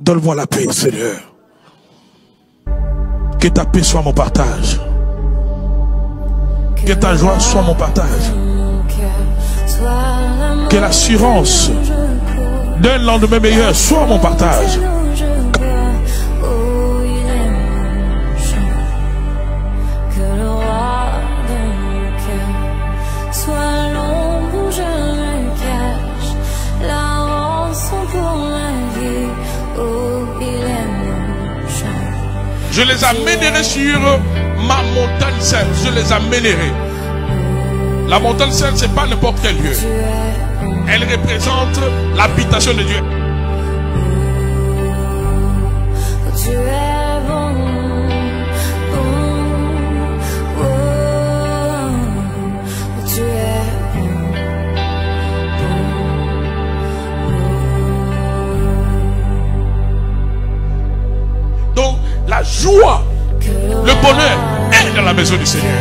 Donne-moi la paix, Seigneur. Que ta paix soit mon partage. Que ta joie soit mon partage. Que l'assurance d'un lendemain meilleur soit mon partage. Je les amènerai sur ma montagne sainte. Je les amènerai. La montagne sainte, c'est pas n'importe quel lieu. Elle représente l'habitation de Dieu. Tu es bon, tu es bon. Donc, la joie, le bonheur est dans la maison du Seigneur.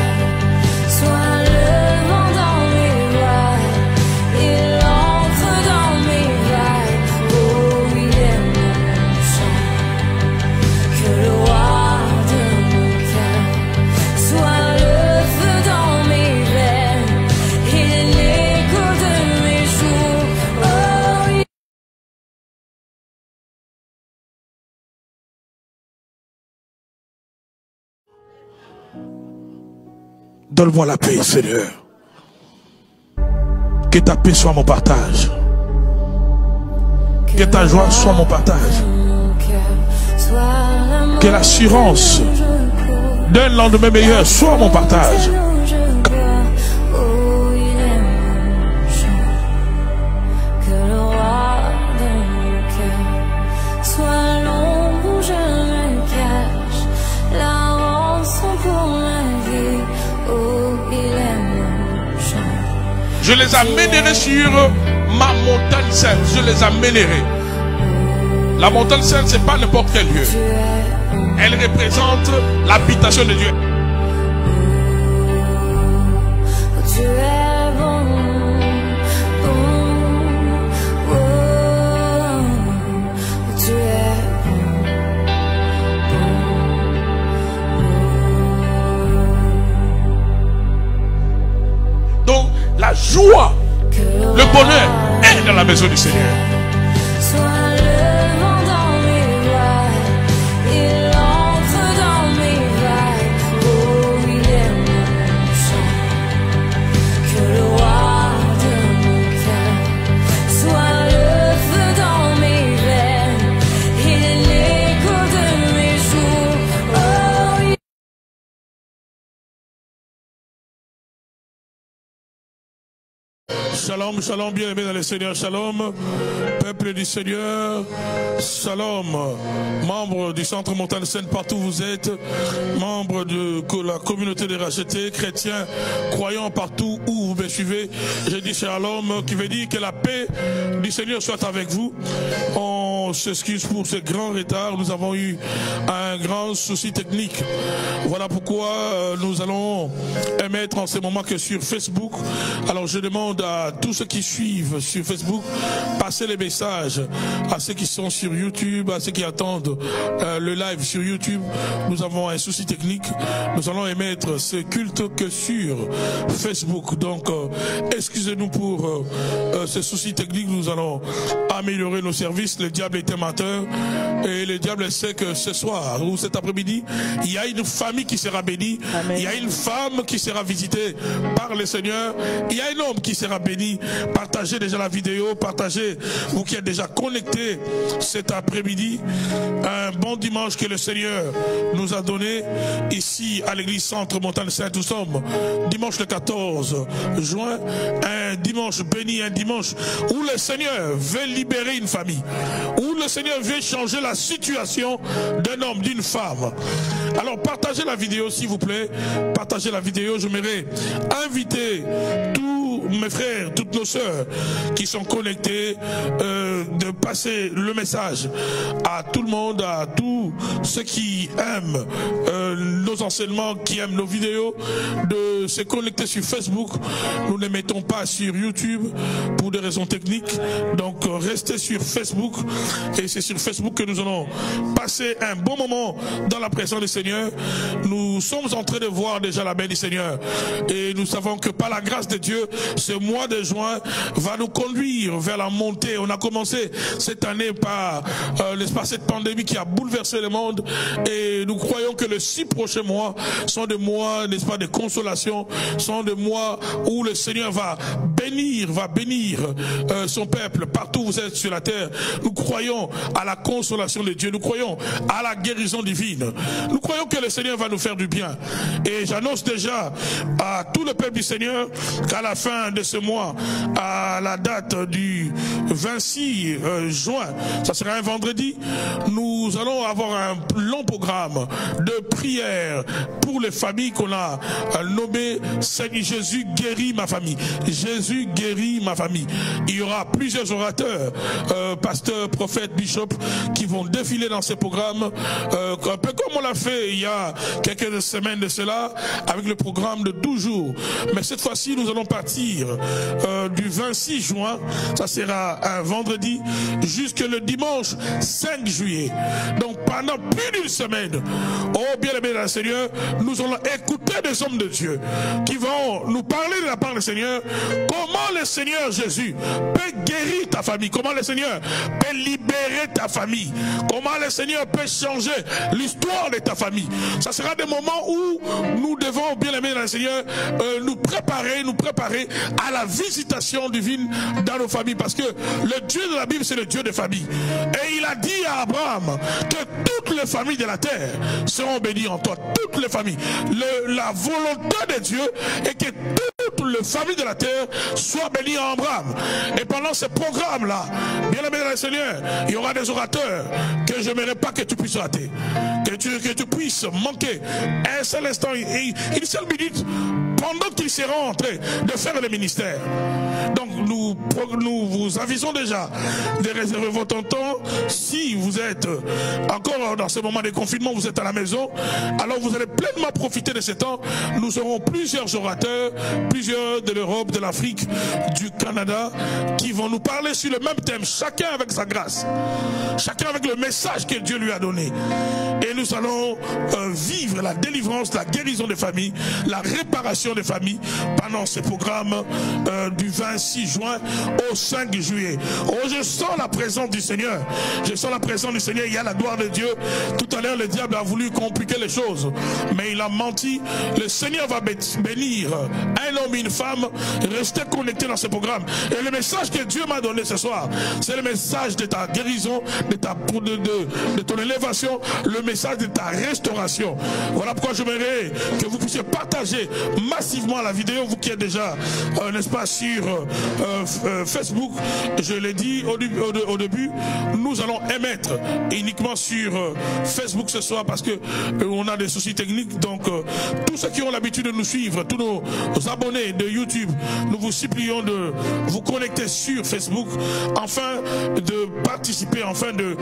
Donne-moi la paix, Seigneur. Que ta paix soit mon partage. Que ta joie soit mon partage. Que l'assurance d'un lendemain meilleur soit mon partage. Je les amènerai sur ma montagne sainte. Je les amènerai. La montagne sainte, c'est pas n'importe quel lieu. Elle représente l'habitation de Dieu. Tu es bon, tu es bon. Donc, la joie, le bonheur est dans la maison du Seigneur. Shalom, shalom, bien-aimés dans le Seigneur, shalom, peuple du Seigneur, shalom, membres du Centre Montagne Sainte partout où vous êtes, membres de la communauté des rachetés, chrétiens, croyants partout où vous me suivez, je dis shalom, qui veut dire que la paix du Seigneur soit avec vous. On s'excuse pour ce grand retard, nous avons eu un grand souci technique. Voilà pourquoi nous allons émettre en ce moment que sur Facebook. Alors je demande à tous ceux qui suivent sur Facebook, passez les messages à ceux qui sont sur YouTube, à ceux qui attendent le live sur YouTube. Nous avons un souci technique. Nous allons émettre ce culte que sur Facebook. Donc, excusez-nous pour ce souci technique. Nous allons améliorer nos services. Le diable est amateur et le diable sait que ce soir ou cet après-midi, il y a une famille qui sera bénie. Amen. Il y a une femme qui sera visitée par le Seigneur. Il y a un homme qui sera béni. Partagez déjà la vidéo, partagez, vous qui êtes déjà connectés cet après-midi. Un bon dimanche que le Seigneur nous a donné ici à l'église Centre Montagne Sainte. Nous sommes dimanche le 14 juin, un dimanche béni, un dimanche où le Seigneur veut libérer une famille, où le Seigneur veut changer la situation d'un homme, d'une femme. Alors partagez la vidéo s'il vous plaît, partagez la vidéo. Je m'aimerais inviter tous mes frères, toutes nos sœurs qui sont connectés, de passer le message à tout le monde, à tous ceux qui aiment nos enseignements, qui aiment nos vidéos, de se connecter sur Facebook. Nous ne mettons pas sur YouTube pour des raisons techniques, donc restez sur Facebook et c'est sur Facebook que nous allons passer un bon moment dans la présence du Seigneur. Nous sommes en train de voir déjà la main du Seigneur et nous savons que par la grâce de Dieu, ce mois de juin va nous conduire vers la montée. On a commencé cette année par cette pandémie qui a bouleversé le monde et nous croyons que les 6 prochains mois sont des mois, n'est-ce pas, de consolation, sont des mois où le Seigneur va bénir son peuple partout où vous êtes sur la terre. Nous croyons à la consolation de Dieu, nous croyons à la guérison divine, nous croyons que le Seigneur va nous faire du bien. Et j'annonce déjà à tout le peuple du Seigneur qu'à la fin de ce mois, à la date du 26 juin, ça sera un vendredi, nous allons avoir un long programme de prière pour les familles qu'on a nommées Jésus guérit ma famille. Jésus guérit ma famille. Il y aura plusieurs orateurs, pasteurs, prophètes, bishops, qui vont défiler dans ces programmes, un peu comme on l'a fait il y a quelques semaines de cela, avec le programme de 12 jours. Mais cette fois-ci, nous allons partir du 26 juin, ça sera un vendredi, jusque le dimanche 5 juillet. Donc pendant plus d'une semaine, oh bien-aimé dans le Seigneur, nous allons écouter des hommes de Dieu qui vont nous parler de la part du Seigneur, comment le Seigneur Jésus peut guérir ta famille, comment le Seigneur peut libérer ta famille, comment le Seigneur peut changer l'histoire de ta famille. Ça sera des moments où nous devons, bien aimé dans le Seigneur, nous préparer à la visitation divine dans nos familles, parce que le Dieu de la Bible, c'est le Dieu des familles. Et il a dit à Abraham que toutes les familles de la terre seront bénies en toi, toutes les familles. La volonté de Dieu est que toutes les familles de la terre soient bénies en Abraham. Et pendant ce programme-là, bien aimé dans le Seigneur, il y aura des orateurs que je n'aimerais pas que tu puisses rater, que tu puisses manquer un seul instant, une seule minute, pendant qu'ils seront en train de faire le ministère. Donc nous vous avisons déjà de réserver votre temps. Si vous êtes encore dans ce moment de confinement, vous êtes à la maison, alors vous allez pleinement profiter de ce temps. Nous aurons plusieurs orateurs, plusieurs de l'Europe, de l'Afrique, du Canada, qui vont nous parler sur le même thème, chacun avec sa grâce, chacun avec le message que Dieu lui a donné. Et nous allons vivre la délivrance, la guérison des familles, la réparation des familles pendant ce programme du 26 juin au 5 juillet. Oh, je sens la présence du Seigneur. Je sens la présence du Seigneur. Il y a la gloire de Dieu. Tout à l'heure, le diable a voulu compliquer les choses, mais il a menti. Le Seigneur va bénir un homme et une femme. Restez connectés dans ce programme. Et le message que Dieu m'a donné ce soir, c'est le message de ta guérison, de ton élévation, le message de ta restauration. Voilà pourquoi j'aimerais que vous puissiez partager massivement la vidéo, vous qui êtes déjà, n'est-ce pas, sur Facebook. Je l'ai dit au début, nous allons émettre uniquement sur Facebook ce soir parce que on a des soucis techniques. Donc tous ceux qui ont l'habitude de nous suivre, tous nos abonnés de YouTube, nous vous supplions de vous connecter sur Facebook afin de participer, afin de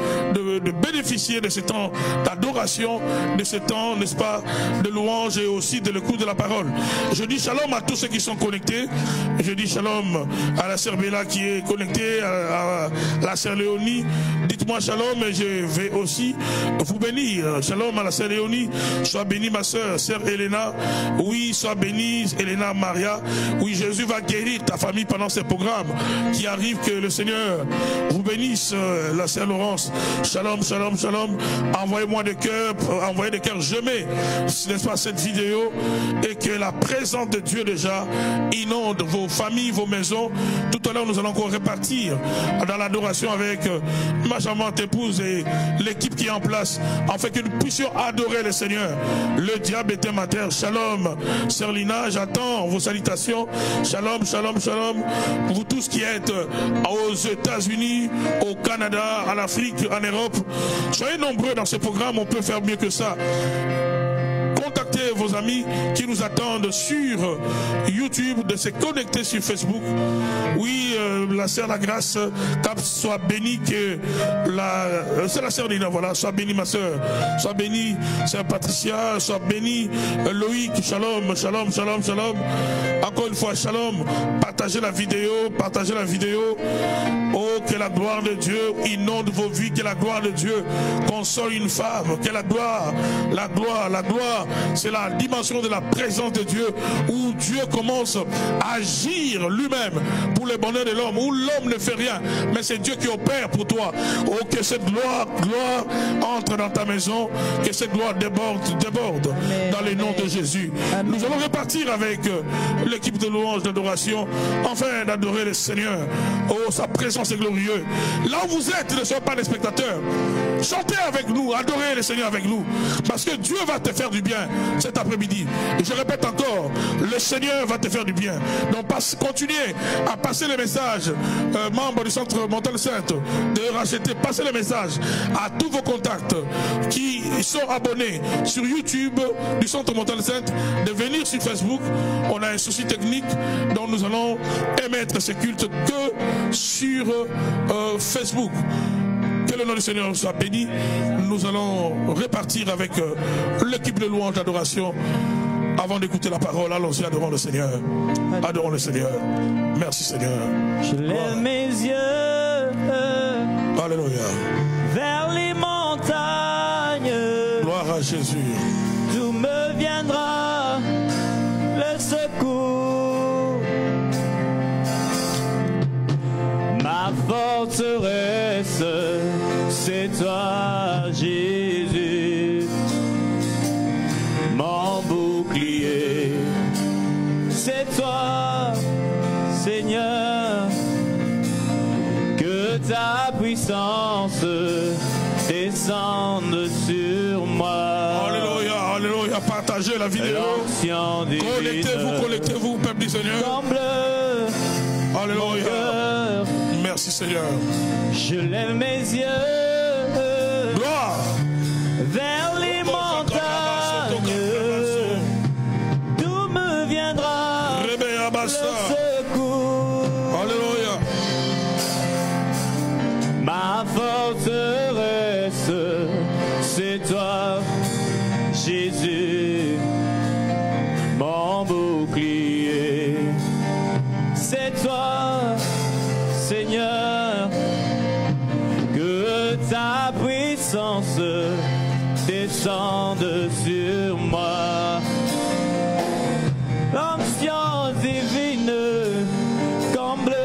bénéficier de ce temps d'adoration, de ce temps, n'est-ce pas, de louange et aussi de l'écoute de la parole. Je dis shalom à tous ceux qui sont connectés. Je dis shalom à la sœur Bella qui est connectée, à la sœur Léonie. Dites-moi shalom et je vais aussi vous bénir. Shalom à la sœur Léonie. Sois bénie ma sœur Elena. Oui, sois bénie Elena Maria. Oui, Jésus va guérir ta famille pendant ce programme qui arrive. Que le Seigneur vous bénisse. La sœur Laurence. Shalom, shalom, shalom. Envoyez-moi des cœurs, envoyez des cœurs. Je mets, n'est-ce pas, cette vidéo et que la présence de Dieu déjà inonde vos familles, vos maisons. Tout à l'heure, nous allons encore repartir dans l'adoration avec ma charmante épouse et l'équipe qui est en place, afin que nous puissions adorer le Seigneur. Le diable était ma terre. Shalom, sœur Lina, j'attends vos salutations. Shalom, shalom, shalom. Vous tous qui êtes aux États-Unis, au Canada, en Afrique, en Europe, soyez nombreux dans ce programme. On peut faire mieux que ça. contacter vos amis qui nous attendent sur YouTube, de se connecter sur Facebook. Oui, la sœur La Grâce, soit bénie que c'est la sœur Nina, voilà, soit bénie ma sœur, soit bénie sœur Patricia, soit bénie Loïc, shalom, shalom, shalom, shalom. Encore une fois, shalom. Partagez la vidéo, partagez la vidéo. Oh, que la gloire de Dieu inonde vos vies, que la gloire de Dieu console une femme, que la gloire, c'est la dimension de la présence de Dieu où Dieu commence à agir lui-même pour le bonheur de l'homme, où l'homme ne fait rien, mais c'est Dieu qui opère pour toi. Oh, que cette gloire entre dans ta maison, que cette gloire déborde dans le nom de Jésus. Amen. Nous allons repartir avec l'équipe de louange, d'adoration, enfin d'adorer le Seigneur. Oh, sa présence est glorieuse. Là où vous êtes, ne soyez pas des spectateurs. Chantez avec nous, adorez le Seigneur avec nous, parce que Dieu va te faire du bien cet après-midi. Et je répète encore, le Seigneur va te faire du bien. Donc continuez à passer le message, membres du Centre Montagne Sainte, de racheter, passez le message à tous vos contacts qui sont abonnés sur YouTube du Centre Montagne Sainte, de venir sur Facebook. On a un souci technique, donc nous allons émettre ce culte que sur Facebook. Que le nom du Seigneur soit béni. Nous allons repartir avec l'équipe de louange d'adoration. Avant d'écouter la parole, allons-y, adorons le Seigneur. Adorons le Seigneur. Merci Seigneur. Je lève mes yeux. Alléluia. Vers les montagnes. Gloire à Jésus. D'où me viendra le secours? Ma forteresse, c'est toi, Jésus. Mon bouclier, c'est toi, Seigneur. Que ta puissance descende sur moi. Alléluia, alléluia. Partagez la vidéo. Connectez-vous, peuple du Seigneur. Alléluia. Merci Seigneur. Je lève mes yeux. Gloire. Vers les montagnes. D'où me viendra le secours? Alléluia. Ma forteresse, c'est toi, Jésus. Mon bouclier, c'est toi, Seigneur. Que ta puissance descende sur moi. L'onction divine comble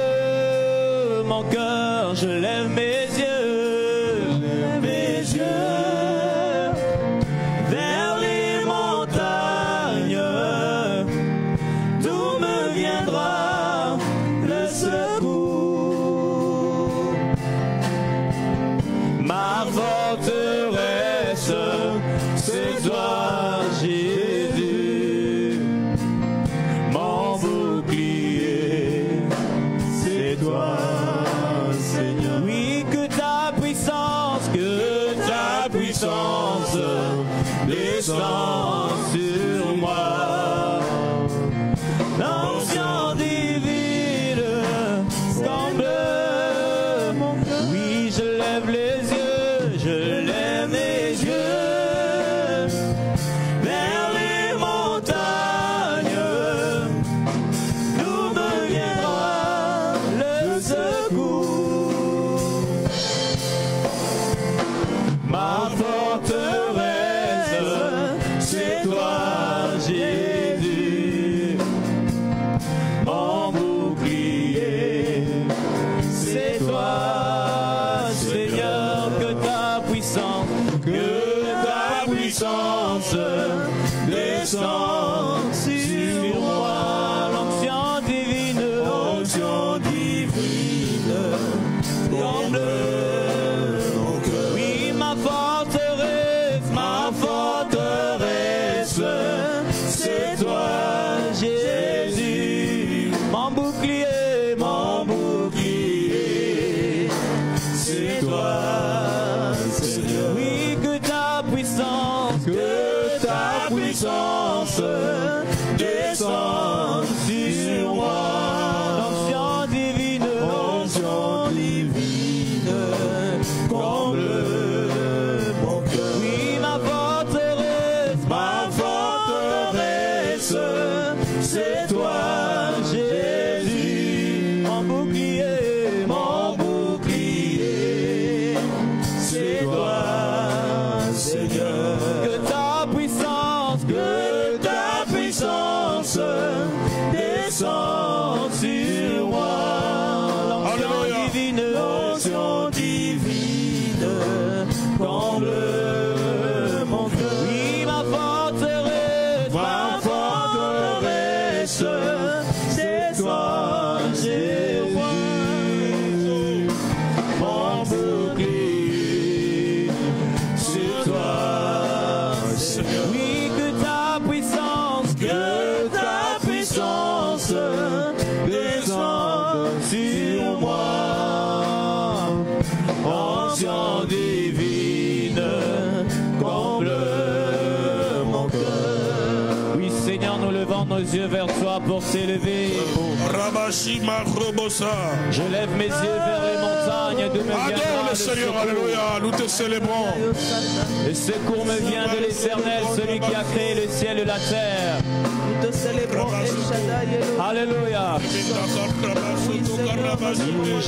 mon cœur. Je lève mes yeux, vers les montagnes. D'où me viendra le secours? Ma forteresse, c'est toi, Jésus. Mon bouclier, c'est toi, Seigneur. Oui, que ta puissance descend sur moi. L'onction divine comble mon cœur. Oui, je lève les yeux, je lève mes yeux vers les montagnes. D'où me viendra le secours? Ma forteresse, c'est toi, Jésus. Mon bouclier, c'est toi, Seigneur. Que ta puissance descende sur moi. L'onction divine comble mon cœur. Oui, ma forteresse, c'est toi, Jésus. Mon bouclier, c'est toi, Seigneur. Oui, que ta puissance ta puissance descend sur moi. L'onction divine, comble mon cœur. Oui, ma forteresse, c'est toi, Jésus. Mon bouclier, c'est toi, Seigneur. Que ta puissance descend sur moi. L'onction divine, comble mon cœur. Oui, ma forteresse, c'est toi, Jésus. Mon bouclier, c'est toi, Seigneur. Oui, que ta puissance descend sur moi. Onction divine, comble mon cœur. Oui, Seigneur, nous levons nos yeux vers toi pour s'élever. Je lève mes yeux vers les montagnes, d'où me viendra Adore le Seigneur, alléluia, nous te célébrons. Le secours me vient de l'Éternel, celui qui a créé le ciel et la terre. Nous te célébrons, El Shaddai, Elohim. Alléluia.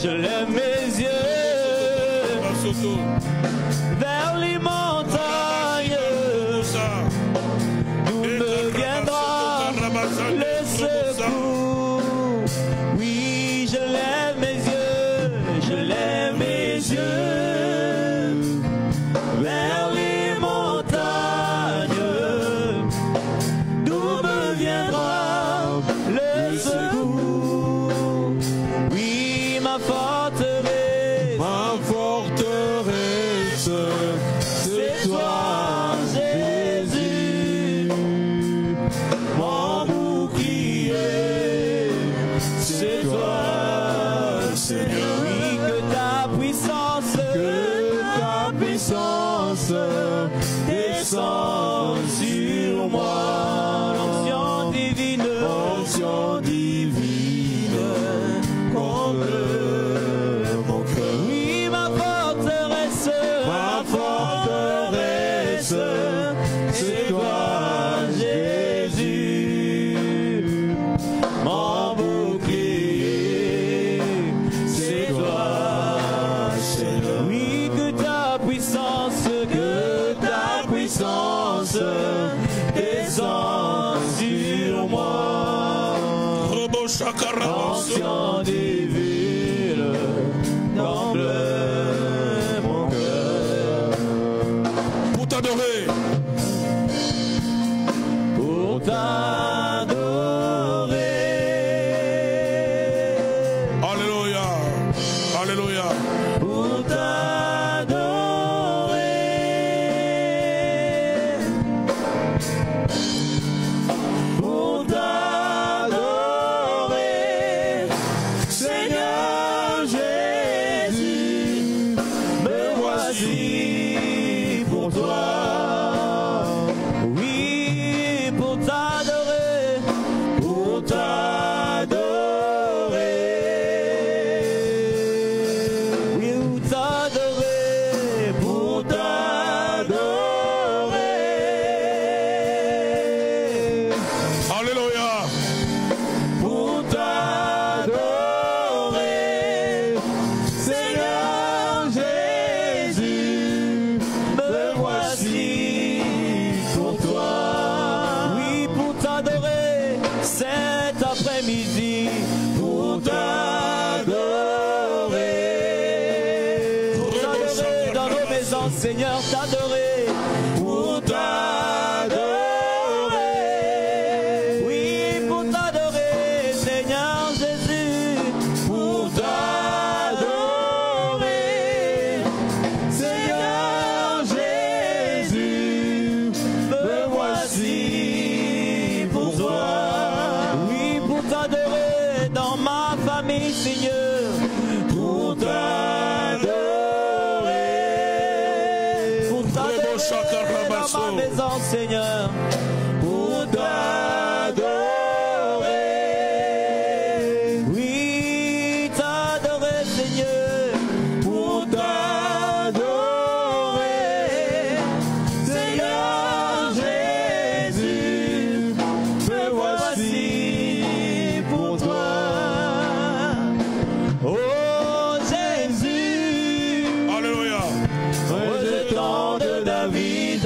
Je lève mes yeux vers les montagnes, d'où me viendra le secours. Oui, je lève mes yeux vers les montagnes, d'où me viendra le secours. Oui, ma forteresse, c'est toi, Jésus. Mon bouclier, c'est toi, Seigneur. Oui, que ta puissance descend sur moi. L'onction divine, comble mon cœur. Oui, ma forteresse, c'est toi, Jésus. Mon bouclier, c'est toi, Seigneur. Oui, que ta puissance descend sur moi. Onction divine, comble mon cœur. Pour t'adorer, Pour t'adorer. alléluia, alléluia. Pour t'adorer. Pour t'adorer. Seigneur Jésus, me voici pour toi. Oui, pour t'adorer. Pour t'adorer. Oui, pour t'adorer. Pour t'adorer. Alléluia. Pour t'adorer, Seigneur Jésus, me voici pour toi. Oui, pour t'adorer cet après-midi, pour t'adorer. Pour t'adorer dans nos maisons, Seigneur, t'adorer. Pour t'adorer. Oui, pour t'adorer, Seigneur Jésus. Pour t'adorer. Seigneur Jésus, me voici pour toi. Oui, pour t'adorer. ma maison, Seigneur, pour t'adorer. Oui, t'adorer, Seigneur, pour t'adorer. Seigneur Jésus, me voici pour toi. Oh Jésus, Alléluia. rejetant de David,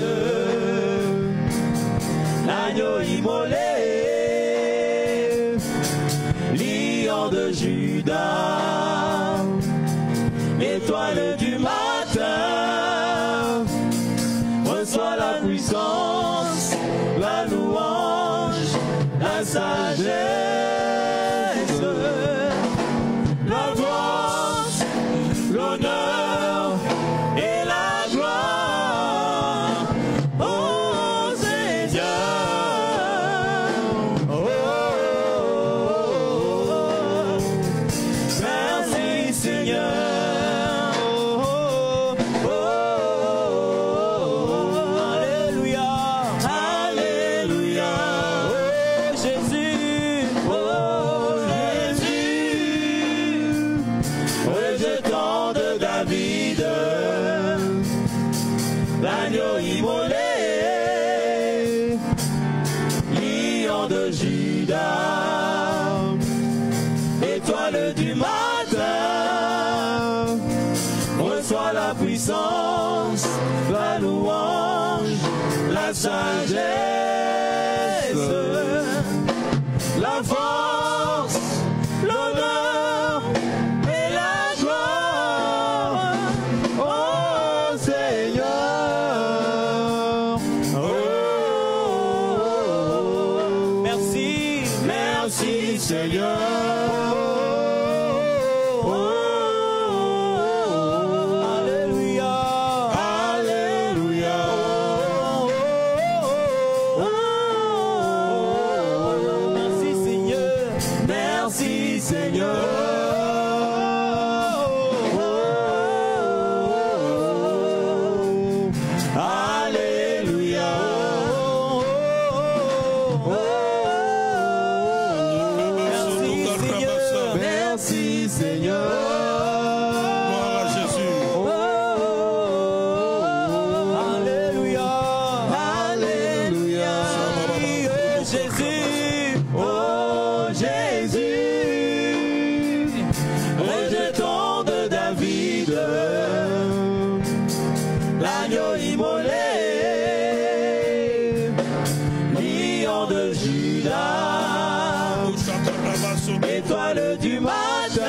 l'agneau immolé, lion de Judas, l'étoile du matin, reçois la puissance, la louange, la sagesse, la force, l'honneur et la gloire. Oh Seigneur, oh, merci Seigneur, oh, alléluia, alléluia, oh Jésus, rejetant de David, l'agneau immolé, lion de Judas, étoile du matin, reçois la puissance, la louange, la sagesse, la force, l'honneur et la gloire. Oh Seigneur, oh, merci, merci Seigneur. Alléluia, alléluia. Merci Seigneur, merci Seigneur. Alléluia. Merci Seigneur. Gloire à Jésus. Alléluia, alléluia. Jésus, oh Jésus, rejetant de David, l'agneau immolé, lion de Judas, étoile du matin,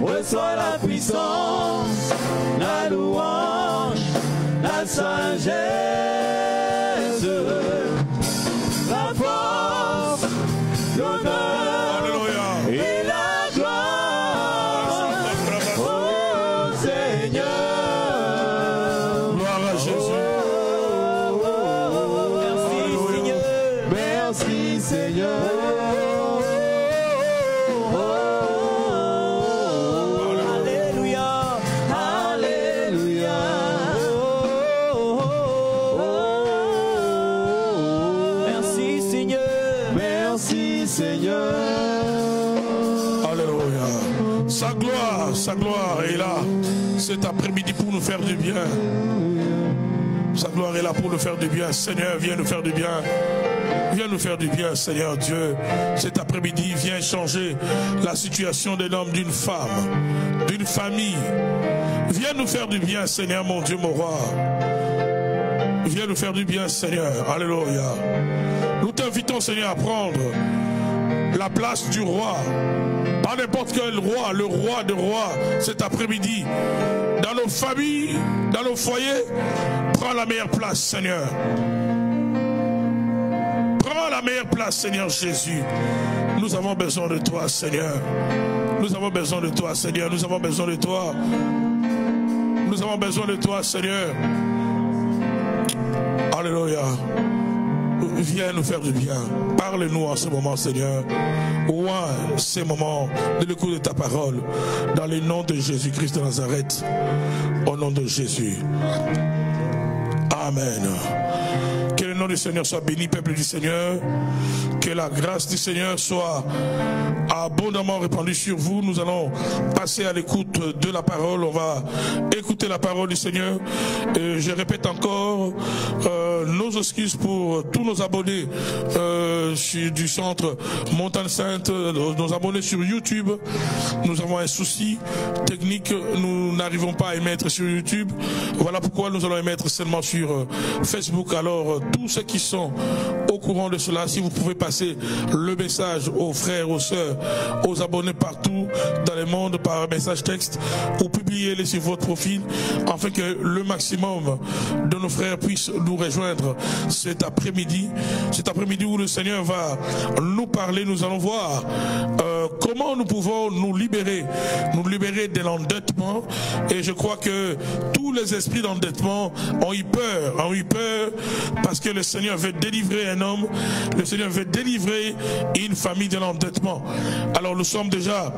reçois la puissance, la louange, la sagesse, la force, l'honneur Alléluia. et la gloire. Oh Seigneur, Gloire à Jésus. merci Seigneur, merci Seigneur. Alléluia, alléluia. Merci Seigneur, merci Seigneur. Alléluia. Sa gloire est là cet après-midi pour nous faire du bien. Sa gloire est là pour nous faire du bien. Seigneur, viens nous faire du bien. Viens nous faire du bien, Seigneur Dieu. Cet après-midi, viens changer la situation d'un homme, d'une femme, d'une famille. Viens nous faire du bien, Seigneur, mon Dieu, mon roi. Viens nous faire du bien, Seigneur. Alléluia. Nous t'invitons, Seigneur, à prendre la place du roi. Pas n'importe quel roi, le roi de rois, cet après-midi. Dans nos familles, dans nos foyers, prends la meilleure place, Seigneur. Prends la meilleure place, Seigneur Jésus. Nous avons besoin de toi, Seigneur. Nous avons besoin de toi, Seigneur. Nous avons besoin de toi. Nous avons besoin de toi, Seigneur. Alléluia. Viens nous faire du bien. Parle-nous en ce moment, Seigneur. Ouin ces moments de l'écoute de ta parole. Dans le nom de Jésus-Christ de Nazareth. Au nom de Jésus. Amen. Que le nom du Seigneur soit béni, peuple du Seigneur. Que la grâce du Seigneur soit abondamment répandue sur vous. Nous allons passer à l'écoute de la parole. On va écouter la parole du Seigneur. Et je répète encore nos excuses pour tous nos abonnés du centre Montagne Sainte, nos abonnés sur YouTube. Nous avons un souci technique. Nous n'arrivons pas à émettre sur YouTube. Voilà pourquoi nous allons émettre seulement sur Facebook. Alors, tous ceux qui sont au courant de cela, si vous pouvez passer le message aux frères, aux sœurs, aux abonnés partout dans le monde par message texte, ou publiez-les sur votre profil, afin que le maximum de nos frères puissent nous rejoindre cet après-midi où le Seigneur va nous parler. Nous allons voir comment nous pouvons nous libérer de l'endettement. Et je crois que tous les esprits d'endettement ont eu peur parce que le Seigneur veut délivrer un homme, le Seigneur veut délivrer une famille de l'endettement. Alors nous sommes déjà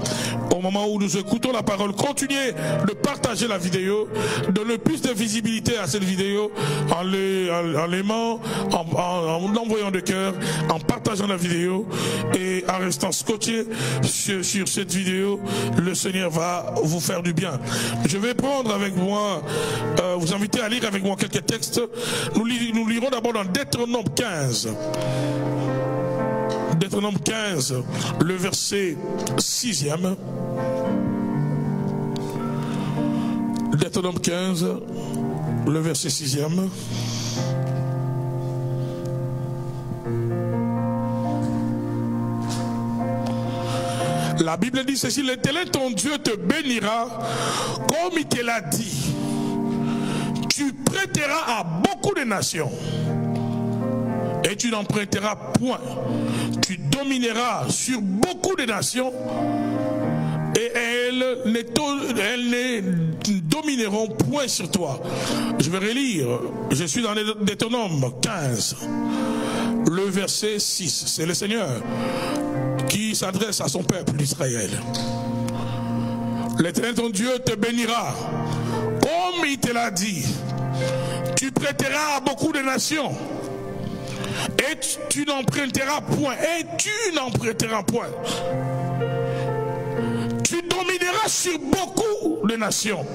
au moment où nous écoutons la parole. Continuez de partager la vidéo, donner plus de visibilité à cette vidéo en l'aimant, en l'envoyant de cœur, en partageant la vidéo et en restant scotché sur cette vidéo. Le Seigneur va vous faire du bien. Je vais prendre avec moi, vous inviter à lire avec moi quelques textes. Nous lirons d'abord dans Deutéronome 15. Deutéronome 15, le verset 6e. Deutéronome 15, le verset 6e. La Bible dit ceci: l'Éternel ton Dieu te bénira comme il te l'a dit. Tu prêteras à beaucoup de nations et tu n'emprunteras point. Tu domineras sur beaucoup de nations et elles ne domineront point sur toi. Je vais relire. Je suis dans Deutéronome 15, le verset 6. C'est le Seigneur qui s'adresse à son peuple d'Israël. L'Éternel ton Dieu te bénira comme il te l'a dit. Tu prêteras à beaucoup de nations et tu n'emprunteras point. Et tu n'emprunteras point. Tu domineras sur beaucoup de nations.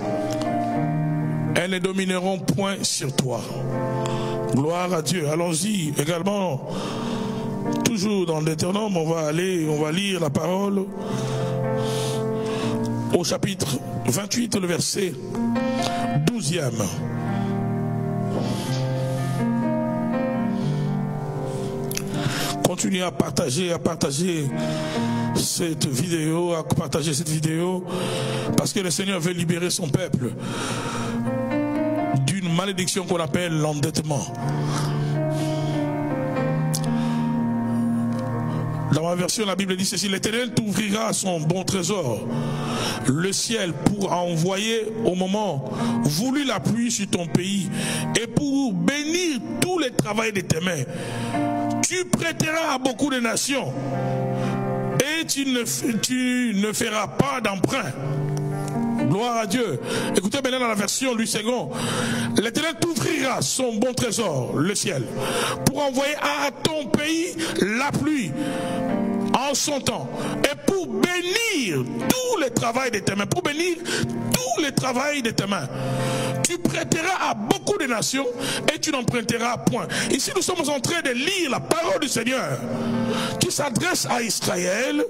Elles ne domineront point sur toi. Gloire à Dieu. Allons-y également. Toujours dans Deutéronome, on va lire la parole au chapitre 28, le verset 12e. Continuez à partager cette vidéo, parce que le Seigneur veut libérer son peuple d'une malédiction qu'on appelle l'endettement. Dans ma version, la Bible dit ceci: l'Éternel t'ouvrira son bon trésor, le ciel, pour envoyer au moment voulu la pluie sur ton pays et pour bénir tous les travaux de tes mains. Tu prêteras à beaucoup de nations et tu ne feras pas d'emprunt. Gloire à Dieu. Écoutez maintenant dans la version Louis II. L'Éternel t'ouvrira son bon trésor, le ciel, pour envoyer à ton pays la pluie en son temps et pour bénir tous les travaux de tes mains. Pour bénir tous les travaux de tes mains. Tu prêteras à beaucoup de nations et tu n'emprunteras point. Ici nous sommes en train de lire la parole du Seigneur qui s'adresse à Israël.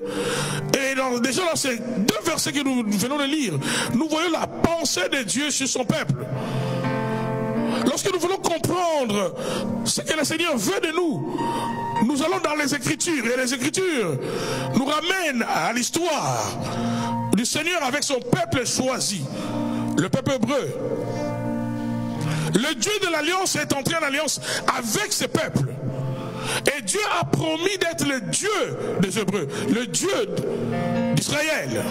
Et déjà dans ces deux versets que nous venons de lire, nous voyons la pensée de Dieu sur son peuple. Lorsque nous voulons comprendre ce que le Seigneur veut de nous, nous allons dans les Écritures. Et les Écritures nous ramènent à l'histoire du Seigneur avec son peuple choisi, le peuple hébreu. Le Dieu de l'Alliance est entré en alliance avec ce peuple. Et Dieu a promis d'être le Dieu des Hébreux, le Dieu d'Israël.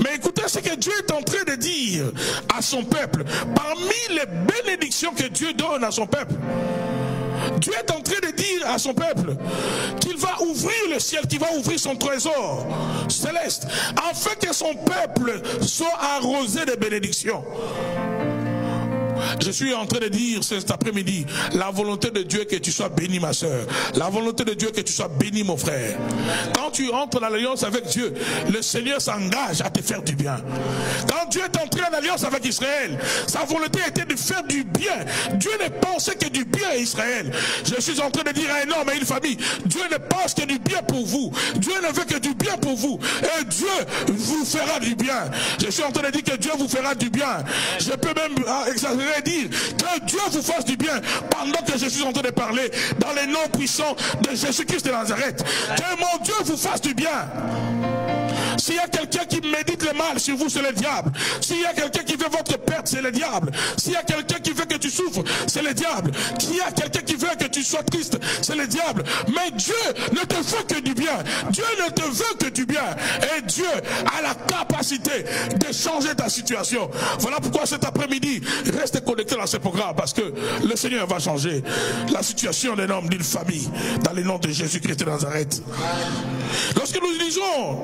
Mais écoutez ce que Dieu est en train de dire à son peuple. Parmi les bénédictions que Dieu donne à son peuple, Dieu est en train de dire à son peuple qu'il va ouvrir le ciel, qu'il va ouvrir son trésor céleste, afin que son peuple soit arrosé de bénédictions. Je suis en train de dire cet après-midi, la volonté de Dieu est que tu sois béni, ma soeur. La volonté de Dieu est que tu sois béni, mon frère. Quand tu entres dans l'alliance avec Dieu, le Seigneur s'engage à te faire du bien. Quand Dieu est entré en alliance avec Israël, sa volonté était de faire du bien. Dieu ne pensait que du bien à Israël. Je suis en train de dire à un homme et une famille, Dieu ne pense que du bien pour vous. Dieu ne veut que du bien pour vous. Et Dieu vous fera du bien. Je suis en train de dire que Dieu vous fera du bien. Je peux même exagérer et dire que Dieu vous fasse du bien pendant que je suis en train de parler dans les noms puissants de Jésus-Christ de Nazareth. Que mon Dieu vous fasse du bien. S'il y a quelqu'un qui médite le mal sur vous, c'est le diable. S'il y a quelqu'un qui veut votre perte, c'est le diable. S'il y a quelqu'un qui veut que tu souffres, c'est le diable. S'il y a quelqu'un qui veut que tu sois triste, c'est le diable. Mais Dieu ne te veut que du bien. Dieu ne te veut que du bien. Et Dieu a la capacité de changer ta situation. Voilà pourquoi cet après-midi, reste connecté dans ce programme, parce que le Seigneur va changer la situation d'un homme, d'une famille, dans le nom de Jésus-Christ de Nazareth. Lorsque nous lisons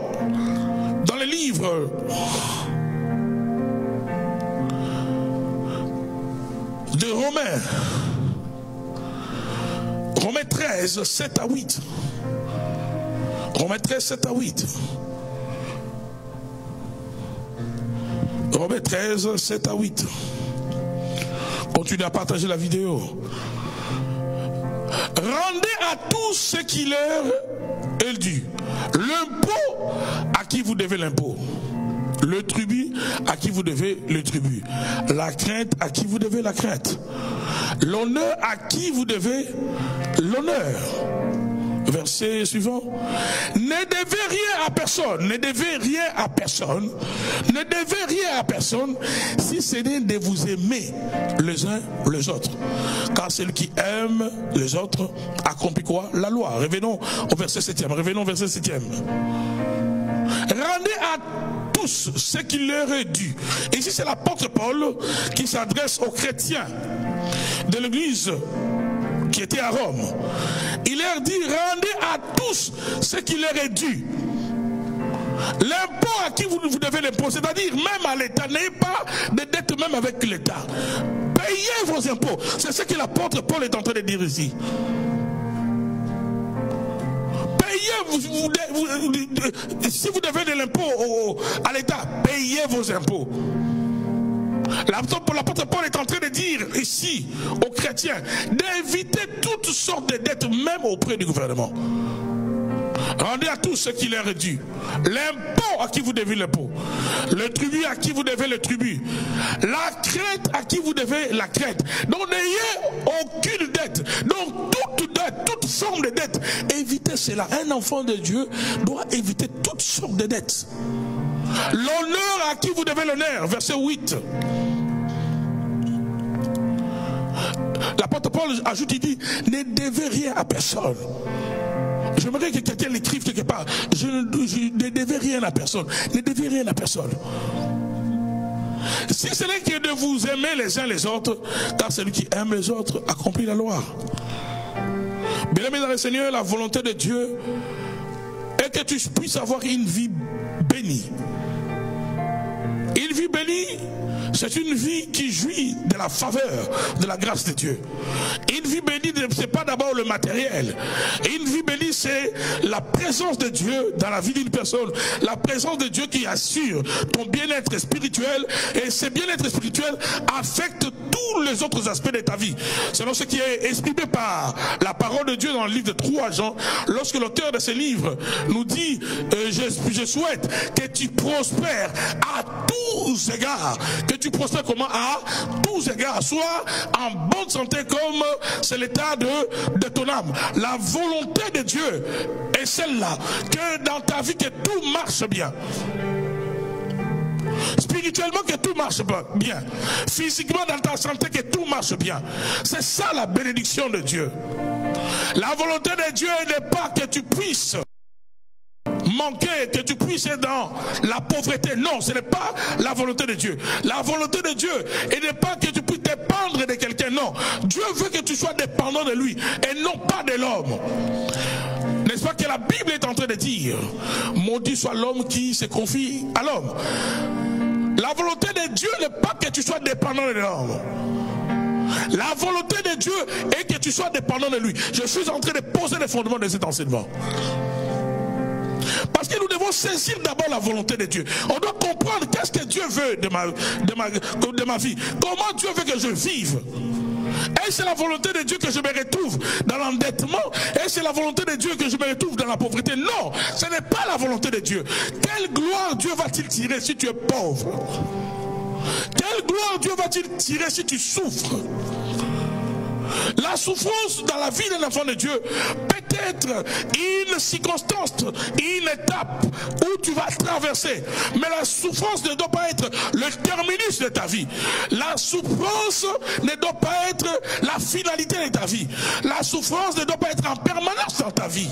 dans les livres de Romains 13, 7 à 8. Romains 13, 7 à 8. Romains 13, 7 à 8. Continuez à partager la vidéo. Rendez à tous ce qui leur est dû. L'impôt à qui vous devez l'impôt. Le tribut à qui vous devez le tribut. La crainte à qui vous devez la crainte. L'honneur à qui vous devez l'honneur. Verset suivant. Ne devez rien à personne. Ne devez rien à personne. Ne devez rien à personne si ce n'est de vous aimer les uns les autres. Car celui qui aime les autres accomplit quoi? La loi. Revenons au verset 7e. Revenons au verset 7e. Rendez à tous ce qui leur est dû. Ici c'est l'apôtre Paul qui s'adresse aux chrétiens de l'église qui était à Rome. Il leur dit, rendez à tous ce qui leur est dû. L'impôt à qui vous devez l'impôt, c'est-à-dire même à l'État, n'ayez pas de dette même avec l'État. Payez vos impôts. C'est ce que l'apôtre Paul est en train de dire ici. Payez, si vous devez de l'impôt à l'État, payez vos impôts. L'apôtre Paul est en train de dire ici aux chrétiens d'éviter toutes sortes de dettes, même auprès du gouvernement. Rendez à tous ce qui leur est dû. L'impôt à qui vous devez l'impôt. Le tribut à qui vous devez le tribut. La crainte à qui vous devez la crainte. Donc n'ayez aucune dette. Donc toute dette, toute forme de dette, évitez cela. Un enfant de Dieu doit éviter toutes sortes de dettes. L'honneur à qui vous devez l'honneur. Verset 8. L'apôtre Paul ajoute, il dit, ne devez rien à personne. J'aimerais que quelqu'un l'écrive quelque part. Je ne devais rien à personne. Ne devez rien à personne. Si ce n'est que de vous aimer les uns les autres, car celui qui aime les autres accomplit la loi. Bien-aimé dans le Seigneur, la volonté de Dieu est que tu puisses avoir une vie bénie. Une vie bénie, c'est une vie qui jouit de la faveur, de la grâce de Dieu. Une vie bénie, ce n'est pas d'abord le matériel. Une vie bénie, c'est la présence de Dieu dans la vie d'une personne. La présence de Dieu qui assure ton bien-être spirituel. Et ce bien-être spirituel affecte tous les autres aspects de ta vie. Selon ce qui est exprimé par la parole de Dieu dans le livre de 3 Jean, lorsque l'auteur de ce livre nous dit je souhaite que tu prospères à tous égards. Que tu prospères comment? À tous égards. Soit en bonne santé comme c'est l'état de ton âme. La volonté de Dieu est celle-là. Que dans ta vie, que tout marche bien. Spirituellement, que tout marche bien. Physiquement, dans ta santé, que tout marche bien. C'est ça la bénédiction de Dieu. La volonté de Dieu n'est pas que tu puisses manquer, que tu puisses être dans la pauvreté. Non, ce n'est pas la volonté de Dieu. La volonté de Dieu n'est pas que tu puisses dépendre de quelqu'un. Non, Dieu veut que tu sois dépendant de lui et non pas de l'homme. N'est-ce pas que la Bible est en train de dire, maudit soit l'homme qui se confie à l'homme. La volonté de Dieu n'est pas que tu sois dépendant de l'homme. La volonté de Dieu est que tu sois dépendant de lui. Je suis en train de poser les fondements de cet enseignement. Parce que nous devons saisir d'abord la volonté de Dieu. On doit comprendre qu'est-ce que Dieu veut de ma vie. Comment Dieu veut que je vive. Et c'est la volonté de Dieu que je me retrouve dans l'endettement. Et c'est la volonté de Dieu que je me retrouve dans la pauvreté. Non, ce n'est pas la volonté de Dieu. Quelle gloire Dieu va-t-il tirer si tu es pauvre? Quelle gloire Dieu va-t-il tirer si tu souffres? La souffrance dans la vie d'un enfant de Dieu peut être une circonstance, une étape où tu vas traverser. Mais la souffrance ne doit pas être le terminus de ta vie. La souffrance ne doit pas être la finalité de ta vie. La souffrance ne doit pas être en permanence dans ta vie.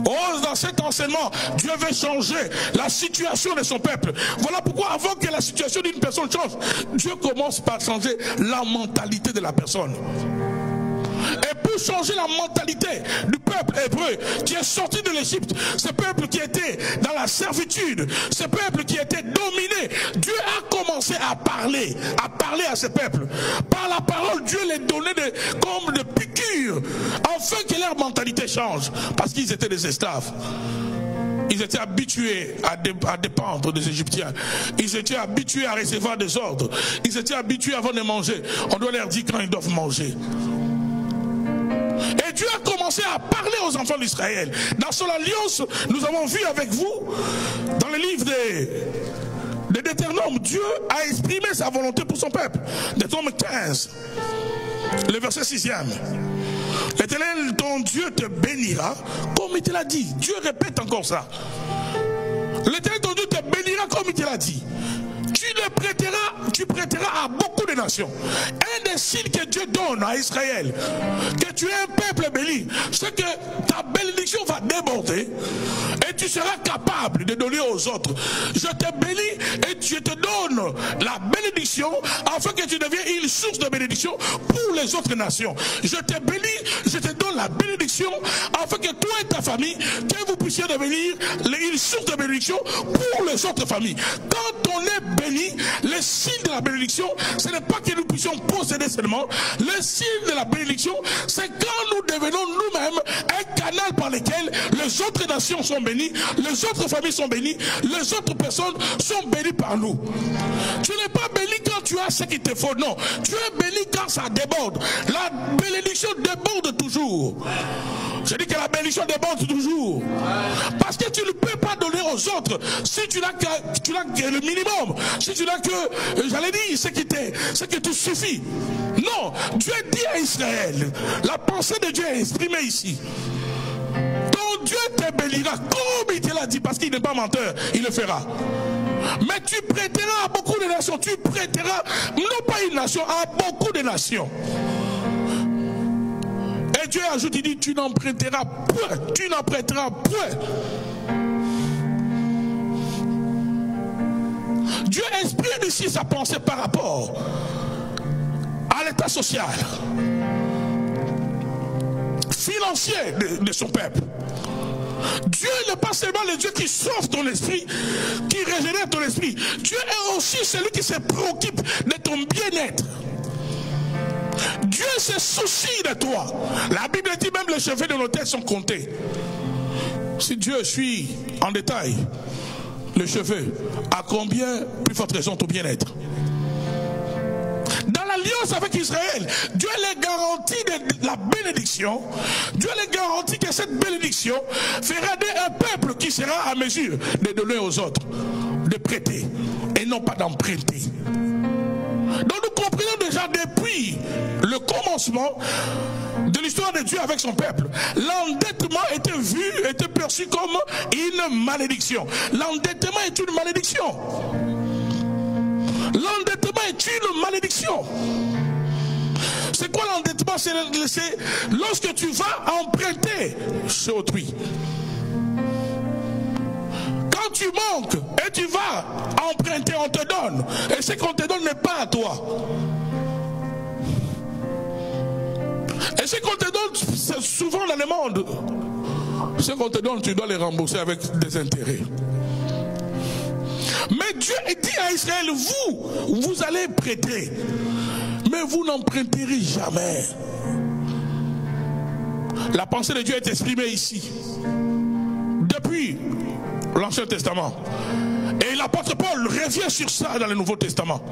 Oh, dans cet enseignement, Dieu veut changer la situation de son peuple. Voilà pourquoi avant que la situation d'une personne change, Dieu commence par changer la mentalité de la personne. Et pour changer la mentalité du peuple hébreu qui est sorti de l'Égypte, ce peuple qui était dans la servitude, ce peuple qui était dominé, Dieu a commencé à parler à ce peuple. Par la parole, Dieu les donnait comme de piqûres, afin que leur mentalité change, parce qu'ils étaient des esclaves. Ils étaient habitués à dépendre des Égyptiens. Ils étaient habitués à recevoir des ordres. Ils étaient habitués avant de manger. On doit leur dire quand ils doivent manger. Et Dieu a commencé à parler aux enfants d'Israël. Dans son alliance, nous avons vu avec vous, dans le livre de Deutéronome, Dieu a exprimé sa volonté pour son peuple. Deutéronome 15, le verset 6e. L'Éternel, ton Dieu, te bénira, comme il te l'a dit. Dieu répète encore ça. L'Éternel, ton Dieu, te bénira, comme il te l'a dit. Tu prêteras à beaucoup de nations. Un des signes que Dieu donne à Israël, que tu es un peuple béni, c'est que ta bénédiction va déborder et tu seras capable de donner aux autres. Je te bénis et je te donne la bénédiction afin que tu deviennes une source de bénédiction pour les autres nations. Je te bénis, je te donne la bénédiction afin que toi et ta famille, que vous puissiez devenir une source de bénédiction pour les autres familles. Quand on est béni, le signe de la bénédiction, ce n'est pas que nous puissions posséder seulement. Le signe de la bénédiction, c'est quand nous devenons nous-mêmes un canal par lequel les autres nations sont bénies, les autres familles sont bénies, les autres personnes sont bénies par nous. Tu n'es pas béni quand tu as ce qu'il te faut, non. Tu es béni quand ça déborde. La bénédiction déborde toujours. Je dis que la bénédiction déborde toujours. Parce que tu ne peux pas donner aux autres si tu n'as que le minimum. Si tu n'as que, j'allais dire, ce qui te suffit. Non, Dieu dit à Israël, la pensée de Dieu est exprimée ici. Ton Dieu te bénira comme il te l'a dit, parce qu'il n'est pas menteur, il le fera. Mais tu prêteras à beaucoup de nations, tu prêteras, non pas une nation, à beaucoup de nations. Et Dieu ajoute, il dit, tu n'en prêteras point, tu n'en prêteras point. Dieu exprime ici sa pensée par rapport à l'état social, financier de son peuple. Dieu n'est pas seulement le Dieu qui sauve ton esprit, qui régénère ton esprit. Dieu est aussi celui qui se préoccupe de ton bien-être. Dieu se soucie de toi. La Bible dit même les cheveux de nos têtes sont comptés. Si Dieu suit en détail les cheveux, à combien plus forte raison ton bien-être? Dans l'alliance avec Israël, Dieu les garantit de la bénédiction. Dieu les garantit que cette bénédiction fera d'un peuple qui sera à mesure de donner aux autres, de prêter et non pas d'emprunter. Donc nous comprenons déjà depuis le commencement de l'histoire de Dieu avec son peuple, l'endettement était perçu comme une malédiction. L'endettement est une malédiction. L'endettement est une malédiction. C'est quoi l'endettement? C'est lorsque tu vas emprunter chez autrui. Quand tu manques et tu vas emprunter, on te donne. Et ce qu'on te donne n'est pas à toi. Et ce qu'on te donne, c'est souvent dans le monde. Ce qu'on te donne, tu dois les rembourser avec des intérêts. Mais Dieu dit à Israël, vous allez prêter, mais vous n'emprunterez jamais. La pensée de Dieu est exprimée ici, depuis l'Ancien Testament. Et l'apôtre Paul revient sur ça dans le Nouveau Testament.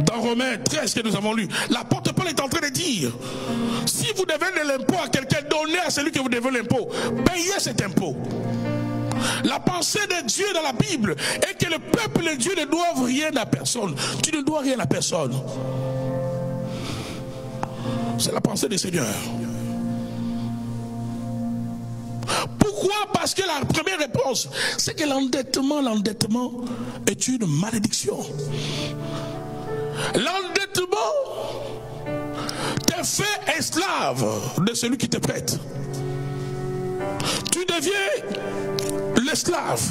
Dans Romains 13 que nous avons lu, l'apôtre Paul est en train de dire, si vous devez de l'impôt à quelqu'un, donnez à celui que vous devez l'impôt. Payez cet impôt. La pensée de Dieu dans la Bible est que le peuple de Dieu ne doit rien à personne. Tu ne dois rien à personne. C'est la pensée du Seigneur. Pourquoi? Parce que la première réponse, c'est que l'endettement est une malédiction. L'endettement te fait esclave de celui qui te prête. Tu deviens l'esclave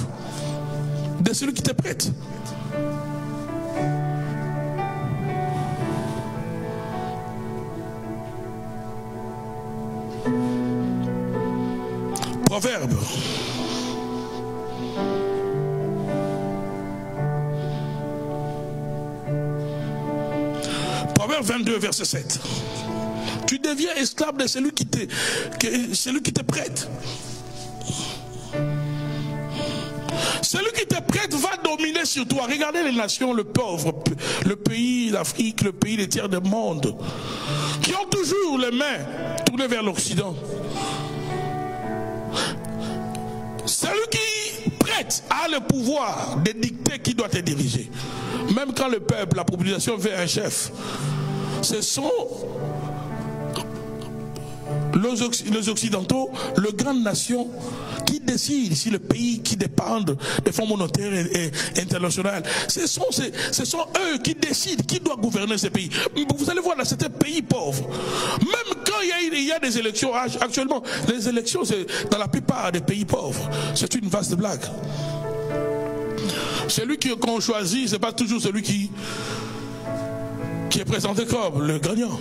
de celui qui te prête. Proverbe. Proverbe 22, verset 7. Tu deviens esclave de celui qui te prête. Celui qui te prête va dominer sur toi. Regardez les nations, le pauvre, le pays d'Afrique, le pays des tiers du monde, qui ont toujours les mains tournées vers l'Occident. Celui qui prête a le pouvoir de dicter qui doit te diriger. Même quand le peuple, la population veut un chef, ce sont les Occidentaux, les grandes nations, qui décident si le pays qui dépend des fonds monétaires et internationaux, ce sont eux qui décident qui doit gouverner ces pays. Vous allez voir, dans certains pays pauvres, même quand il y a des élections, actuellement, les élections, dans la plupart des pays pauvres, c'est une vaste blague. Celui qu'on choisit, ce n'est pas toujours celui qui est présenté comme le gagnant.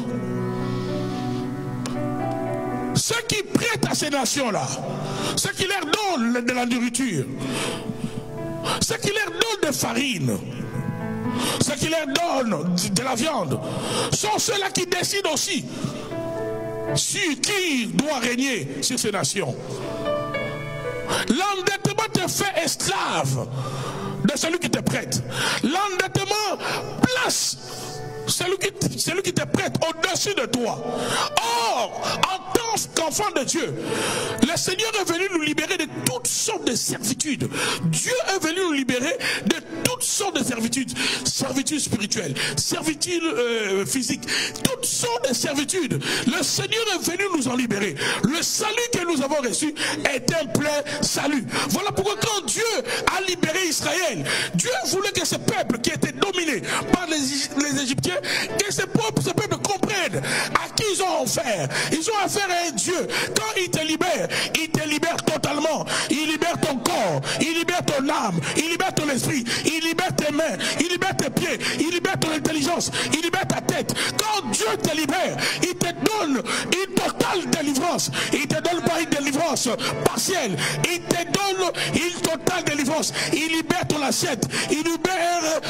Ceux qui prêtent à ces nations-là, ceux qui leur donnent de la nourriture, ceux qui leur donnent de farine, ceux qui leur donnent de la viande, sont ceux-là qui décident aussi sur qui doit régner sur ces nations. L'endettement te fait esclave de celui qui te prête. L'endettement place celui qui te prête au-dessus de toi. Or, en tant qu'enfant de Dieu, le Seigneur est venu nous libérer de toutes sortes de servitudes. Dieu est venu nous libérer de toutes sortes de servitudes. Servitudes spirituelles, servitudes physiques, toutes sortes de servitudes. Le Seigneur est venu nous en libérer. Le salut que nous avons reçu est un plein salut. Voilà pourquoi quand Dieu a libéré Israël, Dieu voulait que ce peuple qui était dominé par les Égyptiens, que ce peuple comprenne à qui ils ont affaire. Ils ont affaire à un Dieu. Quand il te libère totalement. Il libère ton corps, il libère ton âme, il libère ton esprit, il libère tes mains, il libère tes pieds, il libère ton intelligence, il libère ta tête. Quand Dieu te libère, il te donne une totale délivrance. Il ne te donne pas une délivrance partielle, il te donne une totale délivrance. Il libère ton assiette, il libère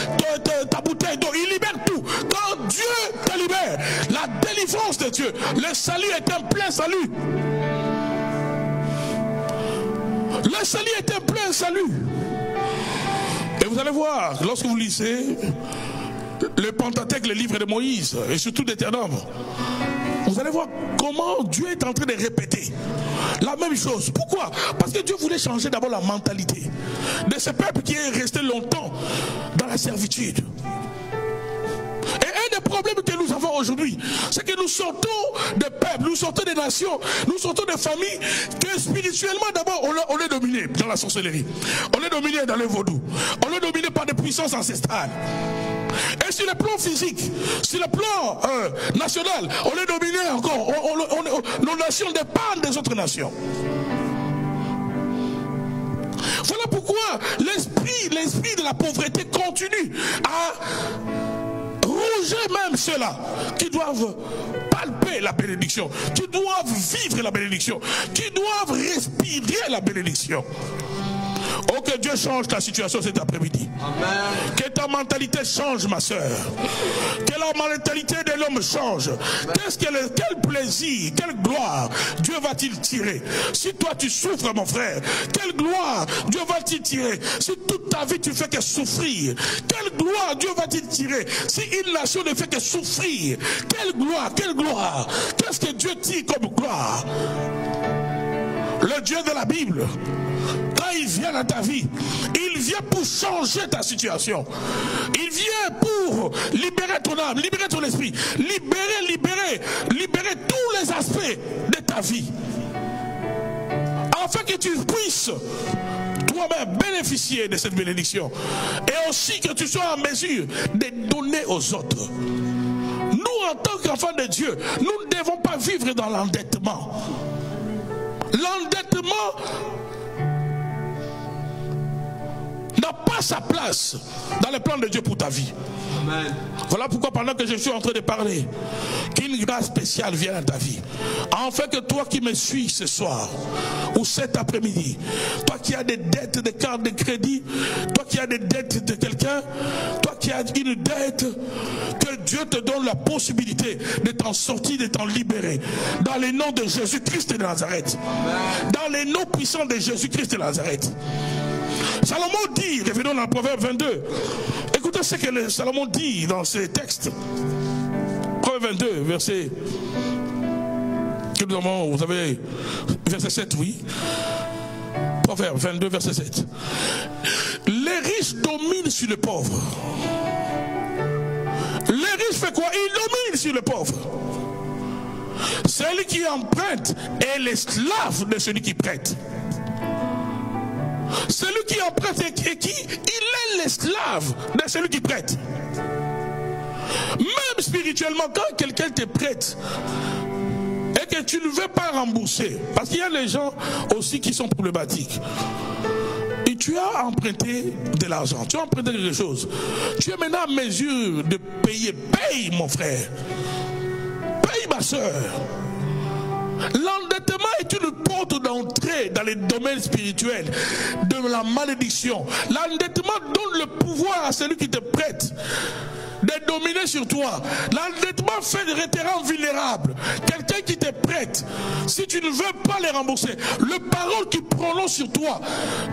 ta bouteille d'eau, il libère tout. Quand Dieu te libère, la délivrance de Dieu, le salut est un plein salut. Le salut est un plein salut. Et vous allez voir, lorsque vous lisez le Pentateuque, le livre de Moïse, et surtout d'Éternel, vous allez voir comment Dieu est en train de répéter la même chose. Pourquoi? Parce que Dieu voulait changer d'abord la mentalité de ce peuple qui est resté longtemps dans la servitude. Et un des problèmes que nous avons aujourd'hui, c'est que nous sortons de peuples, nous sortons des nations, nous sortons de familles que spirituellement d'abord on est dominé dans la sorcellerie, on est dominé dans le vaudou, on est dominé par des puissances ancestrales. Et sur le plan physique, sur le plan national, on est dominé encore. Nos nations dépendent des autres nations. Voilà pourquoi l'esprit de la pauvreté continue à ronger même ceux-là qui doivent palper la bénédiction, qui doivent vivre la bénédiction, qui doivent respirer la bénédiction. Oh, que Dieu change ta situation cet après-midi. Que ta mentalité change, ma soeur. Que la mentalité de l'homme change. Quel plaisir, quelle gloire Dieu va-t-il tirer? Si toi tu souffres, mon frère, quelle gloire Dieu va-t-il tirer? Si toute ta vie tu fais que souffrir, quelle gloire Dieu va-t-il tirer? Si une nation ne fait que souffrir, quelle gloire, quelle gloire? Qu'est-ce que Dieu tire comme gloire? Le Dieu de la Bible, quand il vient dans ta vie, il vient pour changer ta situation. Il vient pour libérer ton âme, libérer ton esprit, libérer tous les aspects de ta vie. Afin que tu puisses toi-même bénéficier de cette bénédiction. Et aussi que tu sois en mesure de donner aux autres. Nous, en tant qu'enfants de Dieu, nous ne devons pas vivre dans l'endettement. L'endettement n'a pas sa place dans le plan de Dieu pour ta vie. Amen. Voilà pourquoi pendant que je suis en train de parler, qu'une grâce spéciale vienne dans ta vie. Afin que toi qui me suis ce soir ou cet après-midi, toi qui as des dettes de carte de crédit, toi qui as des dettes de quelqu'un, toi qui as une dette, que Dieu te donne la possibilité de t'en sortir, de t'en libérer. Dans les noms de Jésus-Christ de Nazareth. Amen. Dans les noms puissants de Jésus-Christ de Nazareth. Salomon dit, revenons dans le Proverbe 22. Écoutez ce que Salomon dit dans ces textes. Proverbe 22, verset. Vous avez verset 7, oui. Proverbe 22, verset 7. Les riches dominent sur les pauvres. Les riches fait quoi? Ils dominent sur les pauvres. Celui qui emprunte est l'esclave de celui qui prête. Celui qui emprunte est qui? Il est l'esclave de celui qui prête. Même spirituellement, quand quelqu'un te prête et que tu ne veux pas rembourser, parce qu'il y a des gens aussi qui sont problématiques. Et tu as emprunté de l'argent, tu as emprunté quelque chose. Tu es maintenant en mesure de payer. Paye, mon frère. Paye, ma soeur. L'endettement est une porte d'entrée dans les domaines spirituels de la malédiction. L'endettement donne le pouvoir à celui qui te prête de dominer sur toi. L'endettement fait de te rendre vulnérable. Quelqu'un qui te prête, si tu ne veux pas les rembourser, les paroles qu'il prononce sur toi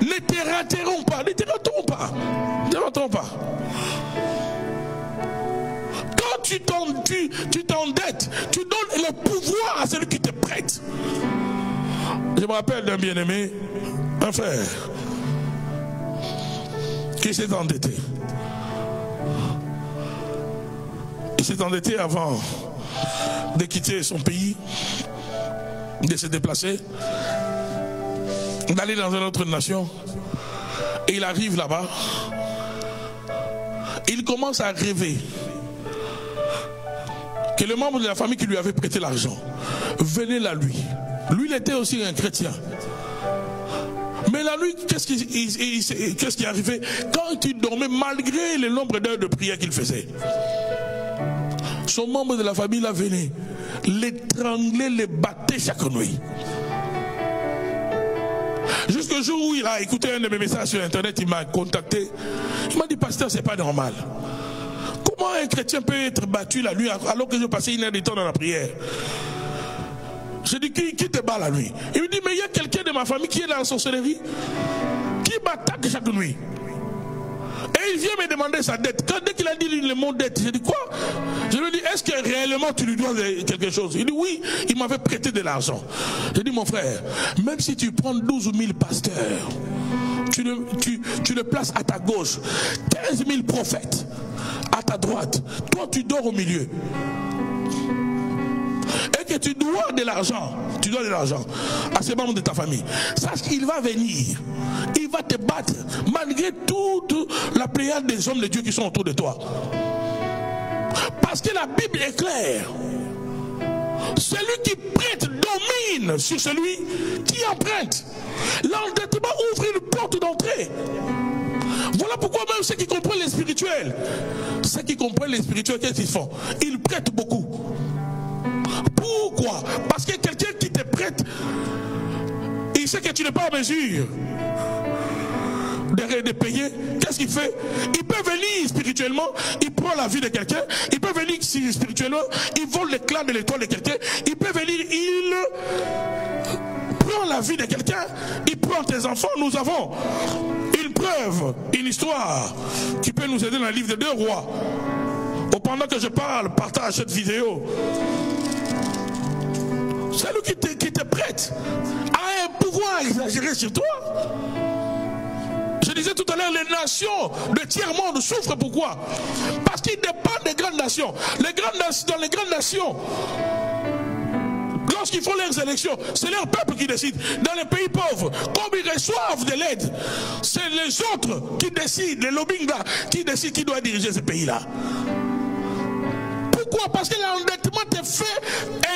ne te rateront pas. Ne te rateront pas. Ne te rateront pas. Quand tu t'endettes, tu donnes le pouvoir à celui qui te prête. Je me rappelle d'un bien-aimé, un frère, qui s'est endetté. Il s'est endetté avant de quitter son pays, de se déplacer, d'aller dans une autre nation. Et il arrive là-bas. Il commence à rêver que le membre de la famille qui lui avait prêté l'argent venait la lui. Lui, il était aussi un chrétien. Mais la nuit, qu'est-ce qui est arrivé? Quand il dormait, malgré le nombre d'heures de prière qu'il faisait, son membre de la famille là venait l'étrangler, le battait chaque nuit. Jusqu'au jour où il a écouté un de mes messages sur internet, il m'a contacté. Il m'a dit, pasteur, c'est pas normal. Comment un chrétien peut être battu la nuit alors que je passais une heure de temps dans la prière? J'ai dit, qui te bat la nuit? Il me dit, mais il y a quelqu'un de ma famille qui est dans la sorcellerie, qui m'attaque chaque nuit. Et il vient me demander sa dette. Dès qu'il a dit le mot dette, j'ai dit, quoi? Je lui ai dit, est-ce que réellement tu lui dois quelque chose? Il dit, oui, il m'avait prêté de l'argent. J'ai dit, mon frère, même si tu prends 12 000 pasteurs, tu le places à ta gauche, 15 000 prophètes à ta droite, toi tu dors au milieu. Et que tu dois de l'argent à ces membres de ta famille. Sache qu'il va venir, il va te battre malgré toute la pléiade des hommes de Dieu qui sont autour de toi. Parce que la Bible est claire. Celui qui prête domine sur celui qui emprunte. L'endettement ouvre une porte d'entrée. Voilà pourquoi même ceux qui comprennent les spirituels, qu'est-ce qu'ils font? Ils prêtent beaucoup. Pourquoi? Parce que quelqu'un qui te prête, il sait que tu n'es pas en mesure de payer, qu'est-ce qu'il fait? Il peut venir spirituellement, il prend la vie de quelqu'un, il peut venir spirituellement, il vole l'éclat de l'étoile de quelqu'un, il peut venir, il prend la vie de quelqu'un, il prend tes enfants. Nous avons une preuve, une histoire qui peut nous aider dans le livre de 2 Rois. Pendant que je parle, partage cette vidéo. Celui qui te prête a un pouvoir exagéré sur toi. Je disais tout à l'heure, les nations de tiers-monde souffrent. Pourquoi? Parce qu'ils dépendent des grandes nations. Dans les grandes nations, lorsqu'ils font leurs élections, c'est leur peuple qui décide. Dans les pays pauvres, comme ils reçoivent de l'aide, c'est les autres qui décident, les lobbying là, qui décident qui doit diriger ce pays-là. Pourquoi? Parce que l'endettement te fait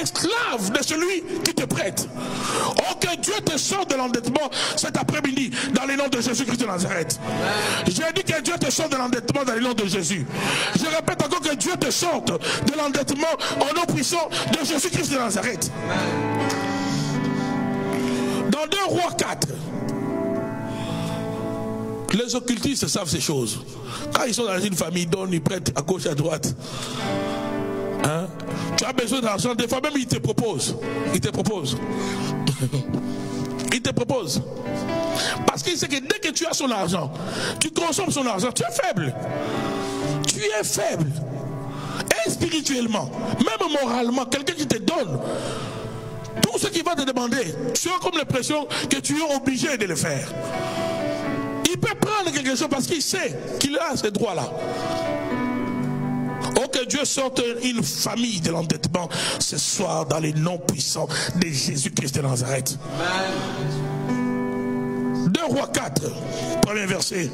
esclave de celui qui te prête. Oh, que Dieu te sorte de l'endettement cet après-midi dans le nom de Jésus-Christ de Nazareth. J'ai dit que Dieu te sorte de l'endettement dans le nom de Jésus. Je répète encore que Dieu te sorte de l'endettement au nom puissant de Jésus-Christ de Nazareth. Dans 2 Rois 4, les occultistes savent ces choses. Quand ils sont dans une famille, ils donnent, ils prêtent à gauche, à droite. Hein? Tu as besoin d'argent, des fois même il te propose. Il te propose. Il te propose. Parce qu'il sait que dès que tu as son argent, tu consommes son argent, tu es faible. Tu es faible. Et spirituellement, même moralement, quelqu'un qui te donne, tout ce qu'il va te demander, tu as comme l'impression que tu es obligé de le faire. Il peut prendre quelque chose parce qu'il sait qu'il a ces droits-là. Oh, que Dieu sorte une famille de l'endettement ce soir dans les noms puissants de Jésus-Christ de Nazareth. 2 Rois 4, premier verset.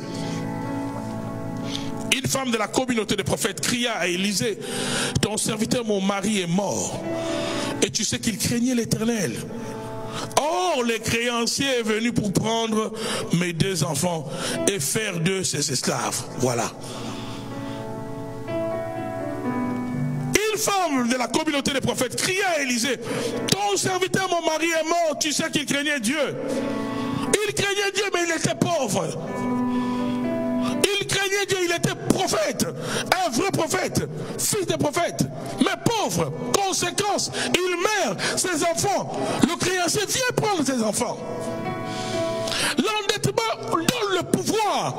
Une femme de la communauté des prophètes cria à Élisée: ton serviteur, mon mari, est mort. Et tu sais qu'il craignait l'Éternel. Or, le créancier est venu pour prendre mes 2 enfants et faire d'eux ses esclaves. Voilà. Une femme de la communauté des prophètes cria à Élisée: ton serviteur, mon mari, est mort. Tu sais qu'il craignait Dieu. Il craignait Dieu, mais il était pauvre. Il craignait Dieu, il était prophète, un vrai prophète, fils de prophète, mais pauvre. Conséquence, il meurt ses enfants. Le créancier vient prendre ses enfants. L'endettement donne le pouvoir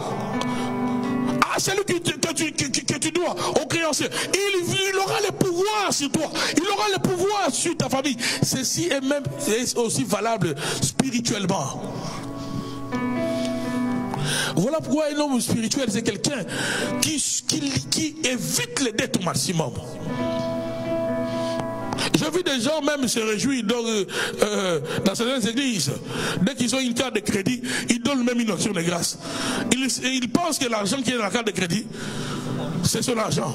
à celui que tu dois, au créancier. Il aura le pouvoir sur toi, il aura le pouvoir sur ta famille. Ceci est même aussi valable spirituellement. Voilà pourquoi un homme spirituel, c'est quelqu'un qui évite les dettes au maximum. J'ai vu des gens même se réjouir dans certaines églises. Dès qu'ils ont une carte de crédit, ils donnent même une action de grâce. Ils pensent que l'argent qui est dans la carte de crédit, c'est son argent.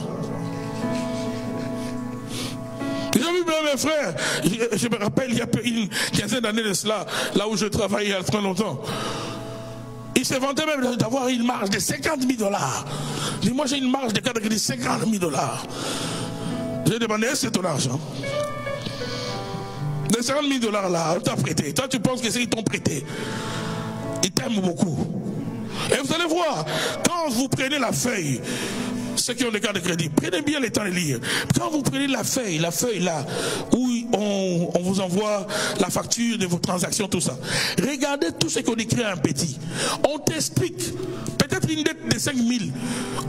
J'ai vu mes frères, je me rappelle il y a une quinzaine d'années de cela, là où je travaillais il y a très longtemps. Ils se vantaient même d'avoir une marge de 50 000 $. Dis moi j'ai une marge de carte de crédit 50 000 $. J'ai demandé: c'est ton argent? Les 50 000 $ là, on t'a prêté. Toi tu penses que c'est qu'ils t'ont prêté. Ils t'aiment beaucoup. Et vous allez voir, quand vous prenez la feuille, ceux qui ont des cartes de crédit, prenez bien le temps de lire. Quand vous prenez la feuille là, où on vous envoie la facture de vos transactions, tout ça. Regardez tout ce qu'on écrit en petit. On t'explique, peut-être une dette de 5 000.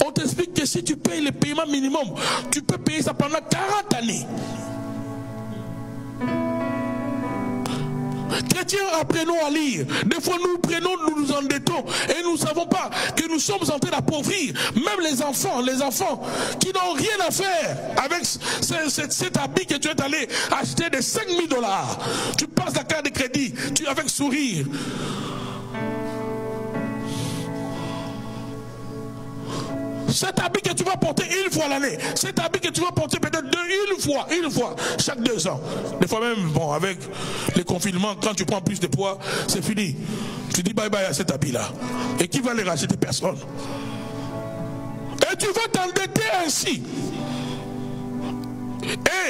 On t'explique que si tu payes le paiement minimum, tu peux payer ça pendant 40 années. Chrétiens, apprenons à lire. Des fois nous prenons, nous nous endettons et nous ne savons pas que nous sommes en train d'appauvrir même les enfants qui n'ont rien à faire avec cet habit que tu es allé acheter de 5 000 $. Tu passes la carte de crédit, tu avec sourire. Cet habit que tu vas porter une fois l'année, cet habit que tu vas porter peut-être une fois, chaque 2 ans. Des fois même, bon, avec les confinements, quand tu prends plus de poids, c'est fini. Tu dis bye bye à cet habit-là. Et qui va les racheter? Personne. Et tu vas t'endetter ainsi. Et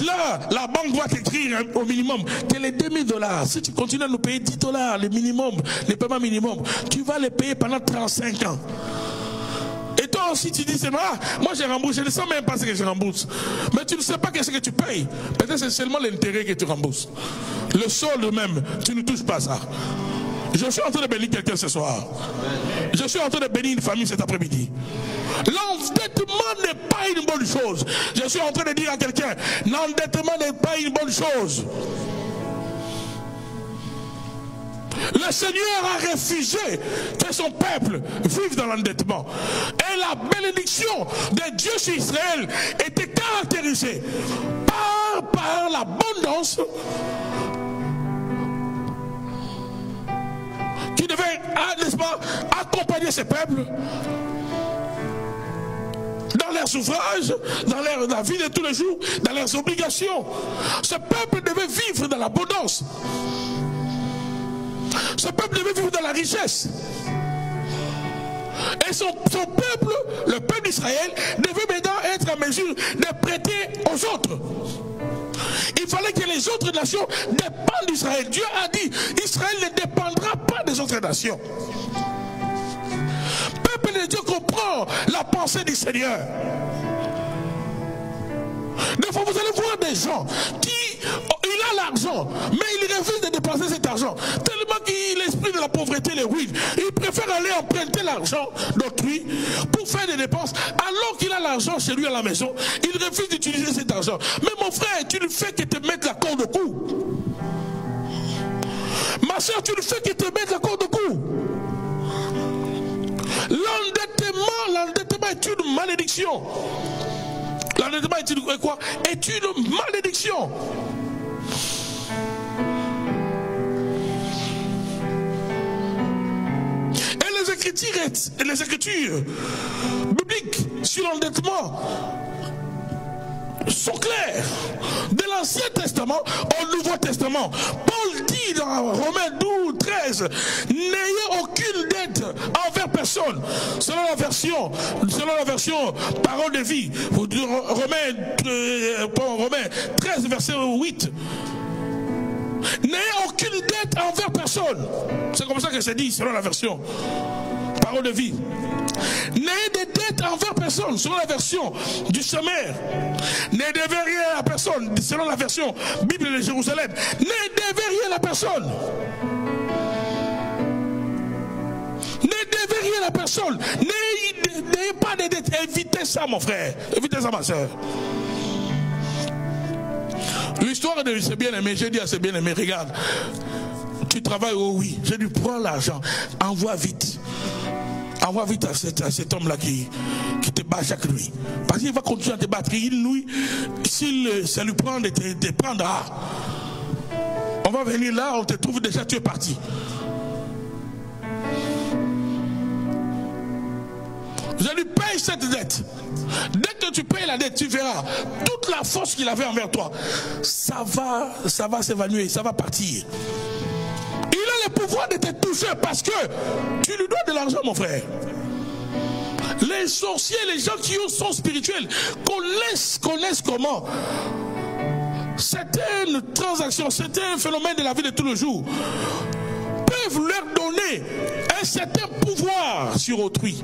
là, la banque doit t'écrire au minimum que les $2000, si tu continues à nous payer $10, le minimum, les paiements minimum, tu vas les payer pendant 35 ans. Et toi aussi tu dis, c'est moi j'ai remboursé, je ne sais même pas ce que je rembourse. Mais tu ne sais pas ce que tu payes. Peut-être c'est seulement l'intérêt que tu rembourses. Le solde même, tu ne touches pas ça. Je suis en train de bénir quelqu'un ce soir. Je suis en train de bénir une famille cet après-midi. L'endettement n'est pas une bonne chose. Je suis en train de dire à quelqu'un, l'endettement n'est pas une bonne chose. Le Seigneur a refusé que son peuple vive dans l'endettement. Et la bénédiction de Dieu sur Israël était caractérisée par l'abondance qui devait, n'est-ce pas, accompagner ces peuples dans leurs ouvrages, dans la vie de tous les jours, dans leurs obligations. Ce peuple devait vivre dans l'abondance. Ce peuple devait vivre dans la richesse. Et son peuple, le peuple d'Israël, devait maintenant être en mesure de prêter aux autres. Il fallait que les autres nations dépendent d'Israël. Dieu a dit, Israël ne dépendra pas des autres nations. Le peuple de Dieu comprend la pensée du Seigneur. Des fois, vous allez voir des gens qui, il a l'argent, mais il refuse de dépenser cet argent. Tellement que l'esprit de la pauvreté les ruine. Il préfère aller emprunter l'argent d'autrui pour faire des dépenses, alors qu'il a l'argent chez lui à la maison. Il refuse d'utiliser cet argent. Mais mon frère, tu ne fais que te mettre la corde au cou. Ma soeur, tu ne fais que te mettre la corde au cou. L'endettement est une malédiction. L'endettement est une quoi? Est une malédiction. Et les écritures bibliques sur l'endettement sont claires. De l'Ancien Testament au Nouveau Testament. Paul dit dans Romains 12, 13, n'ayez aucune dette envers personne. Selon la version parole de vie. Romains 13, verset 8. N'ayez aucune dette envers personne. C'est comme ça que c'est dit selon la version parole de vie. N'ayez des dettes envers personne, selon la version du sommaire. Ne devez rien à personne, selon la version Bible de Jérusalem. Ne devez rien à personne. Ne devez rien à personne. N'ayez pas de dettes. Évitez ça, mon frère. Évitez ça, ma soeur. L'histoire de ce bien-aimé, j'ai dit à ce bien-aimé, regarde, tu travailles, oh oui, j'ai dû prendre l'argent, envoie vite. Envoie vite à cet homme-là qui te bat chaque nuit. Parce qu'il va continuer à te battre. Une nuit, s'il ça lui prend, te prendra. On va venir là, on te trouve déjà, tu es parti. Je lui paye cette dette. Dès que tu payes la dette, tu verras toute la force qu'il avait envers toi. Ça va s'évanouir, ça va partir. Il a le pouvoir de te toucher parce que tu lui dois de l'argent, mon frère. Les sorciers, les gens qui sont spirituels, connaissent comment certaines transactions, certains phénomènes de la vie de tous les jours peuvent leur donner un certain pouvoir sur autrui.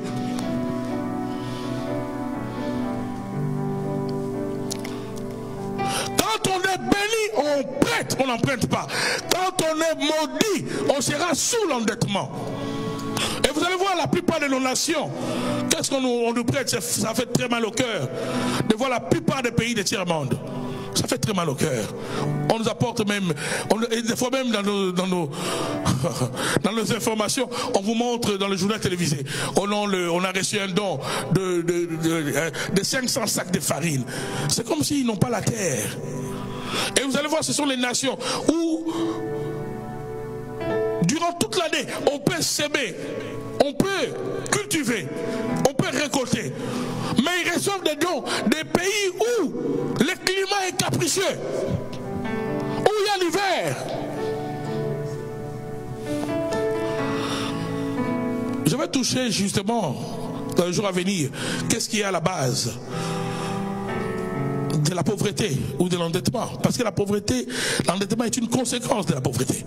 Quand on est béni, on prête, on n'emprunte pas. Quand on est maudit, on sera sous l'endettement. Et vous allez voir la plupart de nos nations, qu'est-ce qu'on nous prête? Ça fait très mal au cœur de voir la plupart des pays du tiers-monde. Ça fait très mal au cœur. On nous apporte même, et des fois même dans nos informations, on vous montre dans le journal télévisé, on a reçu un don de 500 sacs de farine. C'est comme s'ils n'ont pas la terre. Et vous allez voir, ce sont les nations où, durant toute l'année, on peut s'aimer, on peut cultiver, on peut récolter. Mais ils reçoivent des dons des pays où le climat est capricieux, où il y a l'hiver. Je vais toucher justement dans le jour à venir, qu'est-ce qui est à la base de la pauvreté ou de l'endettement. Parce que la pauvreté, l'endettement est une conséquence de la pauvreté.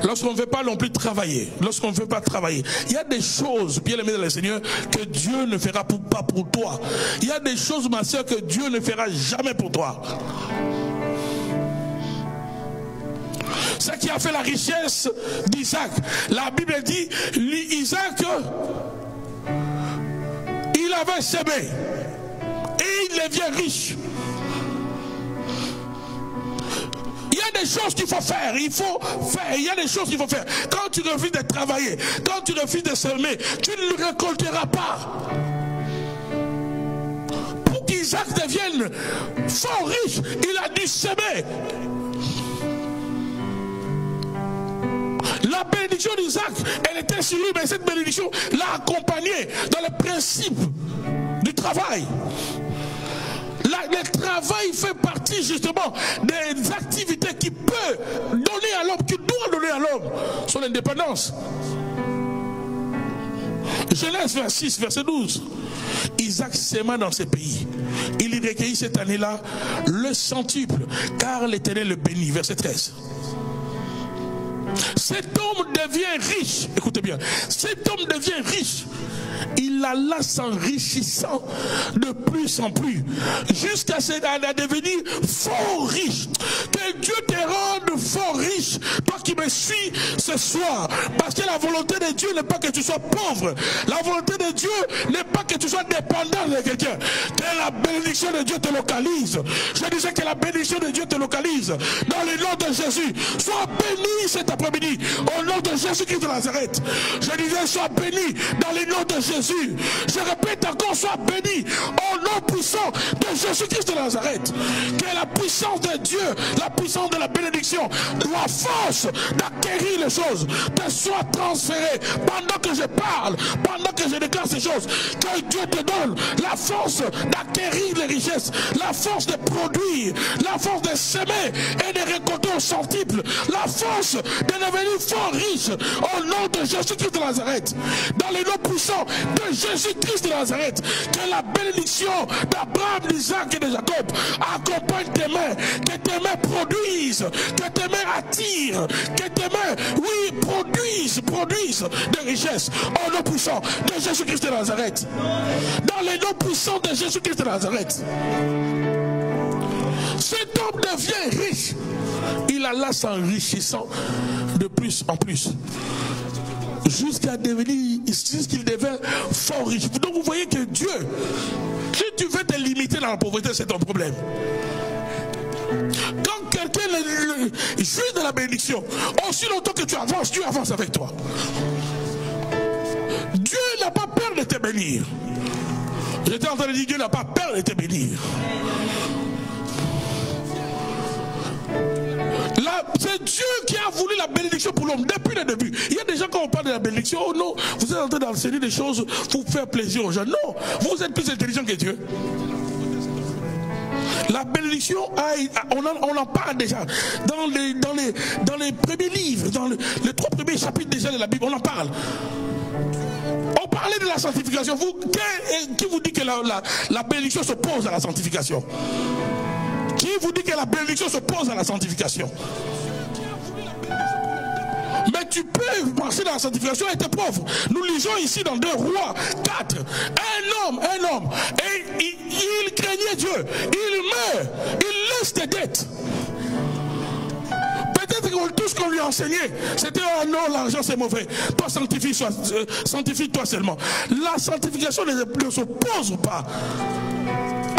Lorsqu'on ne veut pas non plus travailler, lorsqu'on ne veut pas travailler, il y a des choses, bien aimé dans le Seigneur, que Dieu ne fera pas pour toi. Il y a des choses, ma soeur, que Dieu ne fera jamais pour toi. Ce qui a fait la richesse d'Isaac. La Bible dit, Isaac, il avait semé et il devient riche. Il y a des choses qu'il faut faire, il y a des choses qu'il faut faire. Quand tu refuses de travailler, quand tu refuses de semer, tu ne le récolteras pas. Pour qu'Isaac devienne fort riche, il a dû semer. La bénédiction d'Isaac, elle était sur lui, mais cette bénédiction l'a accompagné dans le principe du travail. Le travail fait partie justement des activités qui peut donner à l'homme, qui doit donner à l'homme son indépendance. Genèse 26, verset 12. Isaac sema dans ses pays. Il y recueillit cette année-là le centuple, car l'Éternel le bénit. Verset 13. Cet homme devient riche. Écoutez bien. Cet homme devient riche. Il alla s'enrichissant de plus en plus jusqu'à devenir fort riche. Que Dieu te rende fort riche, toi qui me suis ce soir. Parce que la volonté de Dieu n'est pas que tu sois pauvre. La volonté de Dieu n'est pas que tu sois dépendant de quelqu'un. Que la bénédiction de Dieu te localise. Je disais que la bénédiction de Dieu te localise. Dans le nom de Jésus, sois béni cet après-midi. Au nom de Jésus-Christ de Nazareth. Je disais, sois béni dans le nom de Jésus. Je répète encore, sois béni au nom puissant de Jésus-Christ de Nazareth. Que la puissance de Dieu, la puissance de la bénédiction, la force d'acquérir les choses te soit transférée pendant que je parle, pendant que je déclare ces choses. Que Dieu te donne la force d'acquérir les richesses, la force de produire, la force de semer et de récolter au centuple, la force de devenir fort riche au nom de Jésus-Christ de Nazareth. Dans les noms puissants de Jésus-Christ de Nazareth, que la bénédiction d'Abraham, d'Isaac et de Jacob accompagne tes mains, que tes mains produisent, que tes mains attirent, que tes mains, oui, produisent des richesses au nom puissant de Jésus-Christ de Nazareth. Dans les noms puissants de Jésus-Christ de Nazareth. Cet homme devient riche. Il alla s'enrichissant de plus en plus. Jusqu'à devenir, jusqu'il devient fort riche. Donc vous voyez que Dieu, si tu veux te limiter dans la pauvreté, c'est ton problème. Quand quelqu'un jouit de la bénédiction, aussi longtemps que tu avances, Dieu avance avec toi. Dieu n'a pas peur de te bénir. J'étais en train de dire, Dieu n'a pas peur de te bénir. C'est Dieu qui a voulu la bénédiction pour l'homme depuis le début. Il y a des gens, quand on parle de la bénédiction, oh non, vous êtes en train d'enseigner des choses pour faire plaisir aux gens. Non, vous êtes plus intelligent que Dieu. La bénédiction, on en parle déjà dans les premiers livres, dans les 3 premiers chapitres déjà de la Bible, on en parle. On parlait de la sanctification. Qui vous dit que la bénédiction s'oppose à la sanctification? Qui vous dit que la bénédiction s'oppose à la sanctification? Mais tu peux marcher dans la sanctification et être pauvre. Nous lisons ici dans 2 Rois 4. Un homme, et il craignait Dieu. Il meurt, il laisse des dettes. Peut-être que tout ce qu'on lui a enseigné, c'était non, l'argent c'est mauvais. Toi, sanctifie-toi seulement. La sanctification ne s'oppose pas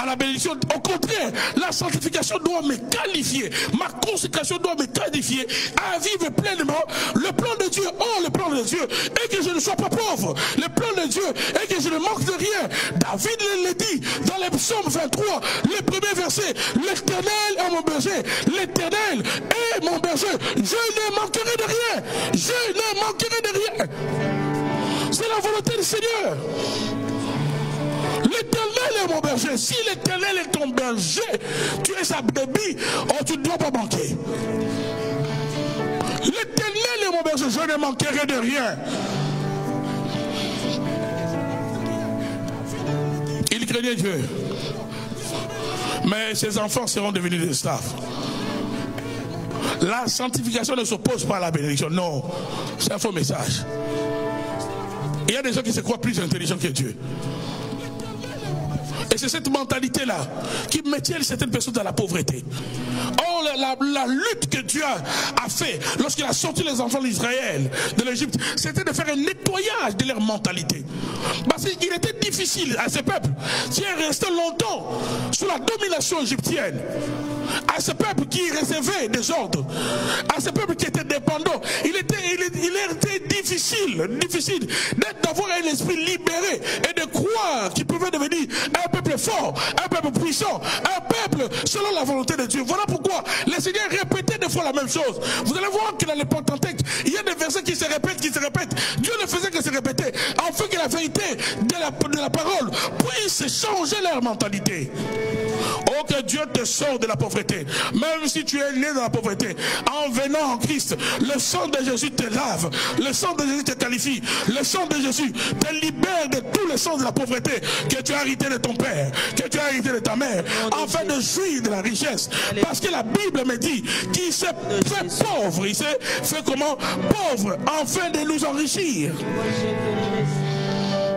à la bénédiction. Au contraire, la sanctification doit me qualifier. Ma consécration doit me qualifier à vivre pleinement le plan de Dieu. Oh, le plan de Dieu. Et que je ne sois pas pauvre. Le plan de Dieu. Et que je ne manque de rien. David le dit dans les psaumes 23, le premier verset. L'Éternel est mon berger. L'Éternel est mon berger. Je ne manquerai de rien. Je ne manquerai de rien. C'est la volonté du Seigneur. L'Éternel est mon berger. Si l'Éternel est ton berger, tu es sa brebis, oh, tu ne dois pas manquer. L'Éternel est mon berger, je ne manquerai de rien. Il craignait Dieu. Mais ses enfants seront devenus des esclaves. La sanctification ne s'oppose pas à la bénédiction. Non, c'est un faux message. Il y a des gens qui se croient plus intelligents que Dieu. Et c'est cette mentalité-là qui maintient certaines personnes dans la pauvreté. Or, la lutte que Dieu a fait lorsqu'il a sorti les enfants d'Israël de l'Égypte, c'était de faire un nettoyage de leur mentalité. Parce qu'il était difficile à ce peuple qui est resté longtemps sous la domination égyptienne, à ce peuple qui recevait des ordres, à ce peuple qui était dépendant. Il était difficile d'avoir un esprit libéré et de croire qu'il pouvait devenir un peuple fort, un peuple puissant, un peuple selon la volonté de Dieu. Voilà pourquoi le Seigneur répétait des fois la même chose. Vous allez voir que dans les Pentateuques, il y a des versets qui se répètent. Dieu ne faisait que se répéter, afin que la vérité de la parole puisse changer leur mentalité. Oh, que Dieu te sort de la pauvreté. Même si tu es né dans la pauvreté, en venant en Christ, le sang de Jésus te lave, le sang de Jésus te qualifie, le sang de Jésus te libère de tout le sang de la pauvreté que tu as hérité de ton père, que tu as hérité de ta mère, afin de jouir de la richesse. Parce que la Bible me dit qu'il s'est fait pauvre, il s'est fait comment? Pauvre, afin de nous enrichir.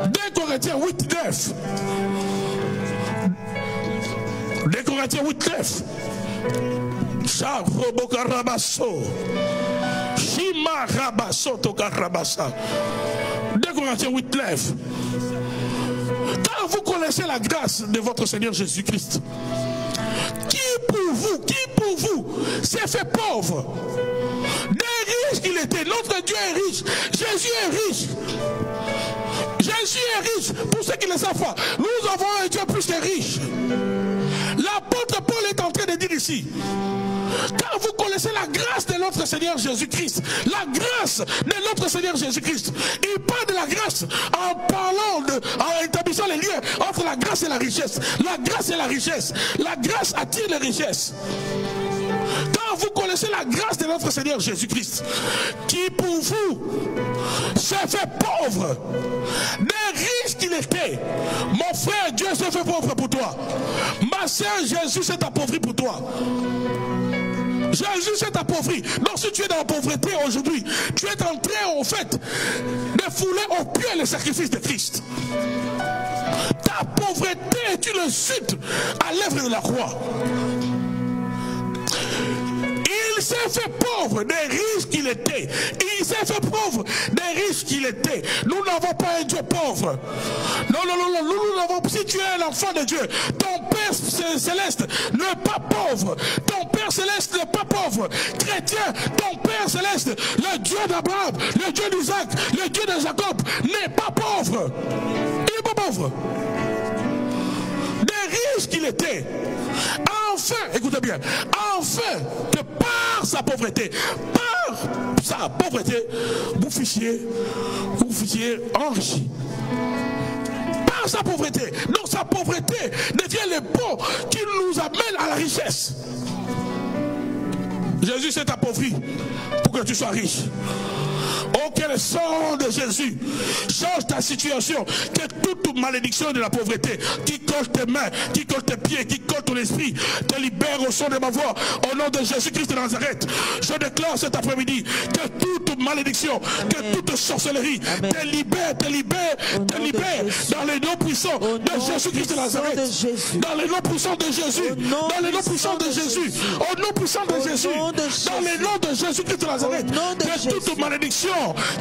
2 Corinthiens 8:9. 2 Corinthiens 8:9. Charobokarabaso. Shima rabaso tokarabasa. 2 Corinthiens 8:9. Car vous connaissez la grâce de votre Seigneur Jésus-Christ, qui pour vous s'est fait pauvre. Des riches qu'il était. Notre Dieu est riche. Jésus est riche. Jésus est riche. Pour ceux qui ne le savent pas, nous avons un Dieu plus que riche. L'apôtre Paul est en train de dire ici, car vous connaissez la grâce de notre Seigneur Jésus-Christ. La grâce de notre Seigneur Jésus-Christ. Il parle de la grâce en parlant en établissant les liens entre la grâce et la richesse. La grâce et la richesse. La grâce attire les richesses. Car vous connaissez la grâce de notre Seigneur Jésus-Christ, qui pour vous s'est fait pauvre. Des riches qu'il était. Mon frère, Dieu s'est fait pauvre pour toi. Ma soeur, Jésus s'est appauvri pour toi. Jésus s'est appauvri. Donc si tu es dans la pauvreté aujourd'hui, tu es en train au fait de fouler au pied le sacrifice de Christ. Ta pauvreté, tu le cites à l'œuvre de la croix. Il s'est fait pauvre des riches qu'il était. Il s'est fait pauvre des riches qu'il était. Nous n'avons pas un Dieu pauvre. Non. Nous n'avons. Si tu es un enfant de Dieu, ton Père céleste n'est pas pauvre. Ton Père céleste n'est pas pauvre. Chrétien, ton Père céleste, le Dieu d'Abraham, le Dieu d'Isaac, le Dieu de Jacob, n'est pas pauvre. Il n'est pas pauvre. Des riches qu'il était. Enfin, écoutez bien, enfin que par sa pauvreté, vous fichiez enrichi. Par sa pauvreté. Donc sa pauvreté devient le pont qui nous amène à la richesse. Jésus s'est appauvri pour que tu sois riche. Oh, que le sang de Jésus change ta situation. Que toute malédiction de la pauvreté qui colle tes mains, qui colle tes pieds, qui colle ton esprit, te libère au son de ma voix. Au nom de Jésus-Christ de Nazareth, je déclare cet après-midi que toute malédiction, que toute sorcellerie te libère dans les noms puissants de Jésus-Christ de Nazareth. Dans les noms puissants de Jésus. Dans les noms puissants de Jésus. Au nom puissant de Jésus. Dans les noms de Jésus-Christ de Nazareth. Que toute malédiction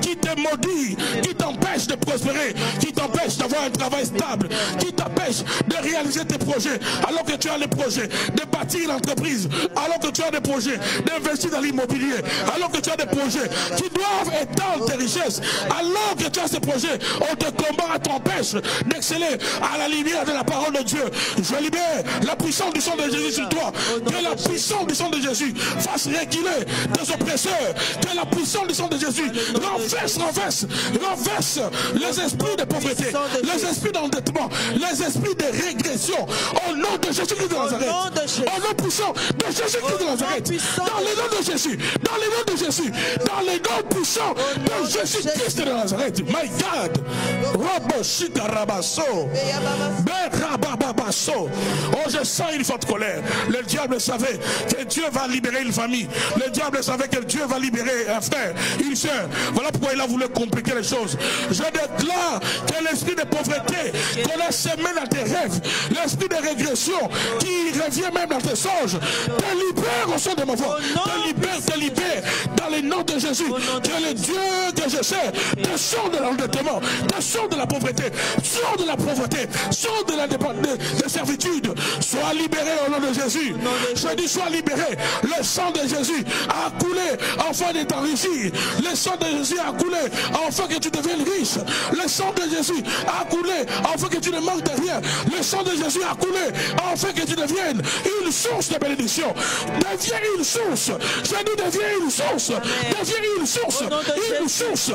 qui te maudit, qui t'empêche de prospérer, qui t'empêche d'avoir un travail stable, qui t'empêche de réaliser tes projets, alors que tu as les projets de bâtir l'entreprise, alors que tu as des projets d'investir dans l'immobilier, alors que tu as des projets qui doivent étendre tes richesses, alors que tu as ces projets, on te combat, t'empêche d'exceller à la lumière de la parole de Dieu. Je libère la puissance du sang de Jésus sur toi, que la puissance du sang de Jésus fasse reculer tes oppresseurs, que la puissance du sang de Jésus renverse les esprits de pauvreté, les esprits d'endettement, les esprits de régression. Au nom de Jésus-Christ de Nazareth. Au nom puissant de Jésus-Christ de Nazareth. Dans les noms de Jésus. Dans les noms de Jésus. Dans les noms puissants de Jésus-Christ de Nazareth. My God. Oh, je sens une forte colère. Le diable savait que Dieu va libérer une famille. Le diable savait que Dieu va libérer un frère, une soeur. Voilà pourquoi il a voulu compliquer les choses. Je déclare que l'esprit de pauvreté qu'on a semé dans tes rêves, l'esprit de régression qui revient même dans tes songes, te libère au sein de ma voix. Te libère dans le nom de Jésus. Que le Dieu que je sais te sort de l'endettement, te sort de la pauvreté, sort de la pauvreté, sort de la servitude. Sois libéré au nom de Jésus. Je dis sois libéré. Le sang de Jésus a coulé afin de t'enrichir. Le sang de Jésus a coulé afin que tu deviennes riche. Le sang de Jésus a coulé afin que tu ne manques de rien. Le sang de Jésus a coulé afin que tu deviennes une source de bénédiction. Deviens une source. Je dis deviens une source. Deviens une source. Une source.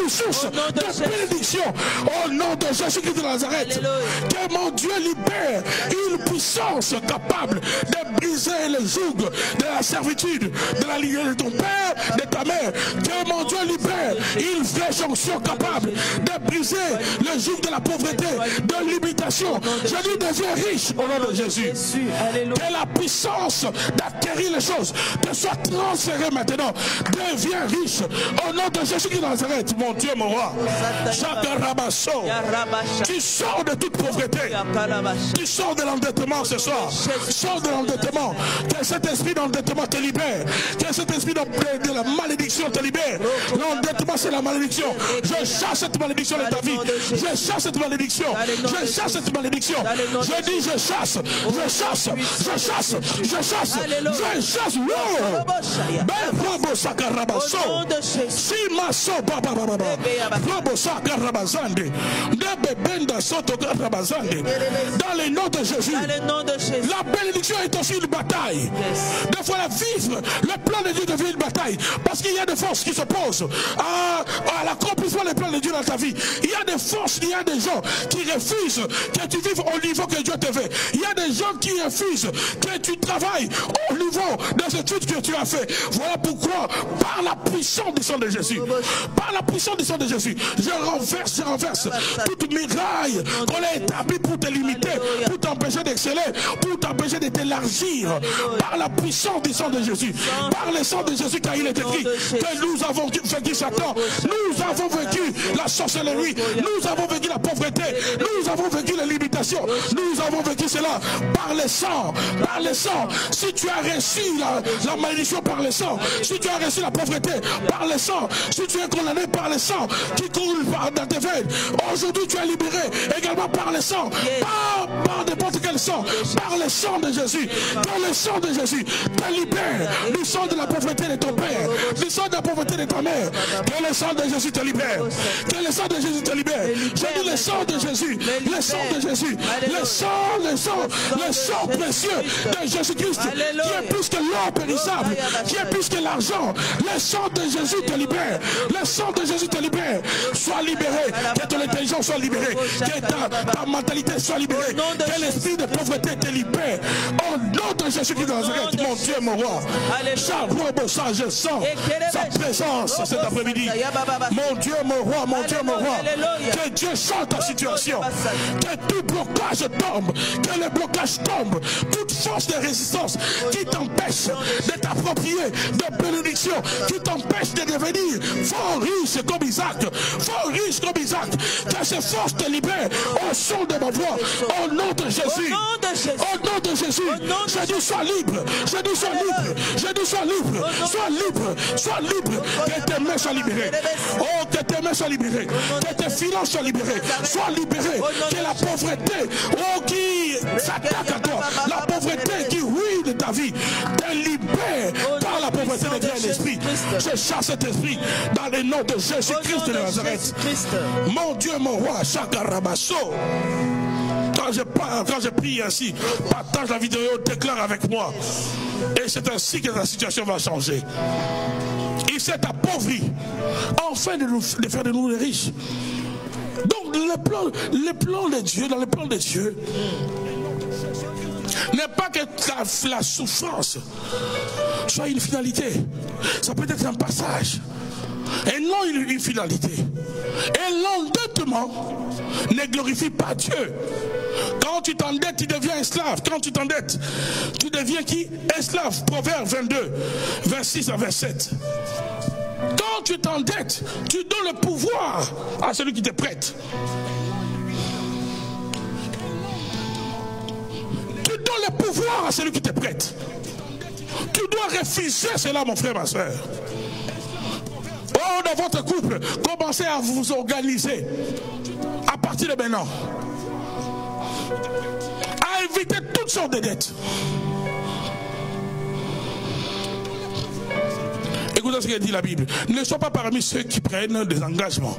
Une source de bénédiction. Au nom de Jésus-Christ de Nazareth. Que mon Dieu libère une puissance capable de briser le joug de la servitude, de la lignée de ton père, de ta mère. Que mon Dieu libère une vraie jonction capable de briser le joug de la pauvreté, de l'imitation. Je dis deviens riche au nom de Jésus. Que la puissance d'acquérir les choses te soit transférée maintenant. Deviens riche au nom de Jésus de Nazareth, mon Dieu, mon roi. Tu sors de toute pauvreté. Tu sors de l'endettement ce soir. Sors de l'endettement. Que cet esprit d'endettement te libère. Que cet esprit de la malédiction te libère. L'endettement, c'est la malédiction. Je chasse cette malédiction de ta vie. Je chasse cette malédiction. Je chasse cette malédiction. Je dis je chasse. Je chasse. Je chasse. Je chasse. Je chasse. Si ma so baba baba. Robo sakarabazande. Debebenda soto karabazande. Dans le nom de Jésus. La bénédiction est aussi une bataille. Des fois, vivre le plan de Dieu devient une bataille. Parce qu'il y a des forces qui s'opposent à l'accomplissement des plans de Dieu dans ta vie. Il y a des forces, il y a des gens qui refusent que tu vives au niveau que Dieu te veut. Il y a des gens qui refusent que tu travailles au niveau des études que tu as fait. Voilà pourquoi, par la puissance du sang de Jésus, par la puissance du sang de Jésus, je renverse toute miraille qu'on a établie pour te limiter, pour t'empêcher d'exceller, pour t'empêcher de t'élargir. Par la puissance du sang de Jésus, par le sang de Jésus, car il est écrit que nous avons vaincu Satan, nous avons vaincu la sorcellerie, nous avons vaincu la pauvreté, nous avons vaincu la limitation, nous avons vaincu cela par le sang, par le sang. Si tu as reçu la malédiction par le sang, si tu as reçu la pauvreté par le sang, si tu es condamné par le sang qui coule dans tes veines, aujourd'hui tu es libéré également par le sang, par n'importe quel sang, par le sang de Jésus. Que le sang de Jésus te libère du sang de la pauvreté de ton père, du sang de la pauvreté de ta mère. Que le sang de Jésus te libère. Que le sang de Jésus te libère. Je dis le sang de Jésus, le sang de Jésus, le sang précieux de Jésus-Christ, qui est plus que l'or périssable, qui est plus que l'argent. Le sang de Jésus te libère. Le sang de Jésus te libère. Sois libéré. Que ton intelligence soit libérée. Que ta mentalité soit libérée. Que l'esprit de pauvreté te libère. Au nom de Jésus-Christ de Nazareth, mon Dieu, mon roi. Je sens sa présence cet après-midi. Mon Dieu, mon roi, mon Dieu, mon roi. Que Dieu change ta situation. Que tout blocage tombe. Que le blocage tombe. Toute force de résistance qui t'empêche de t'approprier de bénédiction, qui t'empêche de devenir fort riche comme Isaac. Fort riche comme Isaac. Que ces forces te libèrent au son de ma voix. Au nom de Jésus. Au nom de Jésus. Je dis sois libre. Je dis sois libre. Je dis sois libre. Sois libre. Sois libre. Que tes mains soient libérées. Oh, que tes mains soient libérées. Que tes finances soient libérées. Sois libéré. Que la pauvreté, oh, qui s'attaque à toi, la pauvreté qui huit de ta vie, te libère par la pauvreté de Dieu et l'esprit. Je chasse cet esprit dans le nom de Jésus-Christ de Nazareth. Mon Dieu, mon roi, Chakarabasso. Quand je prie ainsi, partage la vidéo, déclare avec moi. Et c'est ainsi que la situation va changer. Il s'est appauvri, enfin de faire de nous les riches. Donc le plan de Dieu, dans le plan de Dieu, n'est pas que la souffrance soit une finalité. Ça peut être un passage. et non une finalité. Et l'endettement ne glorifie pas Dieu. Quand tu t'endettes, tu deviens esclave. Quand tu t'endettes, tu deviens qui? Esclave. Proverbe 22, 26 à 27. Quand tu t'endettes, tu donnes le pouvoir à celui qui te prête. Tu donnes le pouvoir à celui qui te prête. Tu dois refuser cela, mon frère, ma soeur. Oh, dans votre couple, commencez à vous organiser à partir de maintenant. À éviter toutes sortes de dettes. Écoutez ce que dit la Bible. Ne sois pas parmi ceux qui prennent des engagements.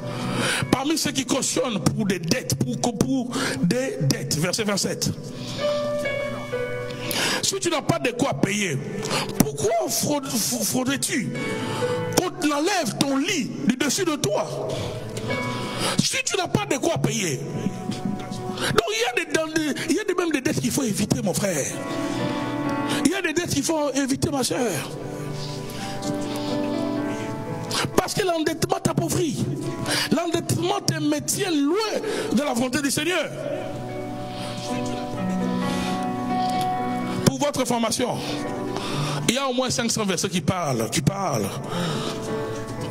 Parmi ceux qui cautionnent pour des dettes. Pour des dettes. Verset 27. Si tu n'as pas de quoi payer, pourquoi faudrait-tu qu'on enlève ton lit du dessus de toi? Si tu n'as pas de quoi payer. Donc il y a même des dettes qu'il faut éviter, mon frère. Il y a des dettes qu'il faut éviter, ma soeur. Parce que l'endettement t'appauvrit. L'endettement te maintient loin de la volonté du Seigneur. Pour votre formation, il y a au moins 500 versets qui parlent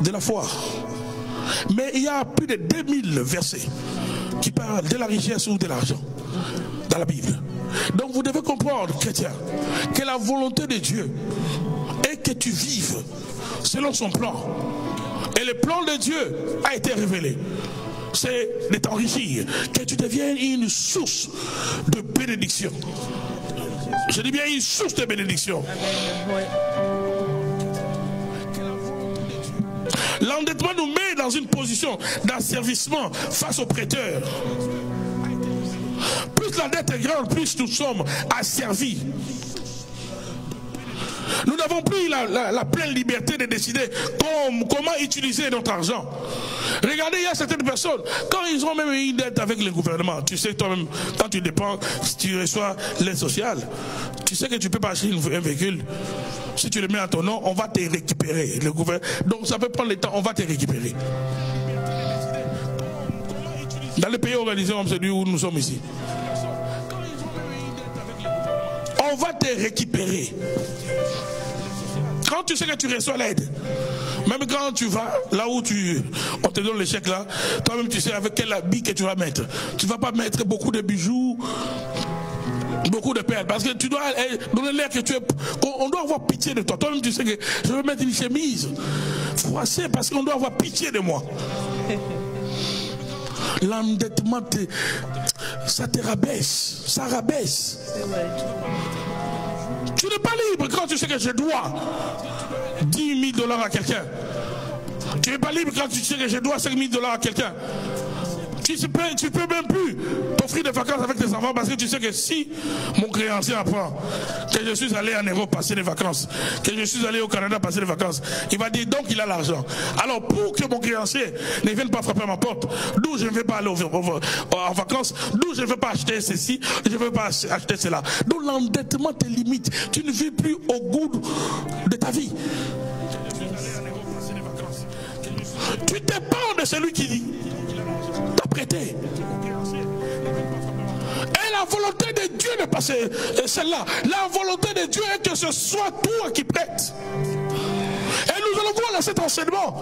de la foi. Mais il y a plus de 2000 versets qui parlent de la richesse ou de l'argent dans la Bible. Donc vous devez comprendre, chrétien, que la volonté de Dieu est que tu vives selon son plan. Et le plan de Dieu a été révélé. C'est de t'enrichir, que tu deviennes une source de bénédiction. Je dis bien une source de bénédiction. L'endettement nous met dans une position d'asservissement face aux prêteurs. Plus la dette est grande, plus nous sommes asservis. Nous n'avons plus la pleine liberté de décider comment utiliser notre argent. Regardez, il y a certaines personnes, quand ils ont même une dette avec le gouvernement, tu sais toi-même, quand tu dépends, si tu reçois l'aide sociale, tu sais que tu ne peux pas acheter un véhicule. Si tu le mets à ton nom, on va te récupérer. Donc ça peut prendre le temps, on va te récupérer. Dans les pays organisés comme celui où nous sommes ici, on va te récupérer. Quand tu sais que tu reçois l'aide, même quand tu vas là où on te donne le chèque là, toi-même tu sais avec quel habit que tu vas mettre. Tu ne vas pas mettre beaucoup de bijoux, beaucoup de perles, parce que tu dois donner l'air que tu es. On doit avoir pitié de toi. Toi-même tu sais que je vais mettre une chemise froissée parce qu'on doit avoir pitié de moi. L'endettement, ça te rabaisse, ça rabaisse. Tu n'es pas libre quand tu sais que je dois 10 000 $ à quelqu'un. Tu n'es pas libre quand tu sais que je dois 5 000 $ à quelqu'un. Tu peux même plus t'offrir des vacances avec tes enfants parce que tu sais que si mon créancier apprend que je suis allé en Europe passer des vacances, que je suis allé au Canada passer des vacances, il va dire donc il a l'argent. Alors pour que mon créancier ne vienne pas frapper à ma porte, d'où je ne vais pas aller en vacances, d'où je ne vais pas acheter ceci, je ne vais pas acheter cela. Donc l'endettement te limite. Tu ne vis plus au goût de ta vie. Tu dépends de celui qui t'a prêté. Et la volonté de Dieu n'est pas celle-là. La volonté de Dieu est que ce soit toi qui prêtes. Et nous allons voir dans cet enseignement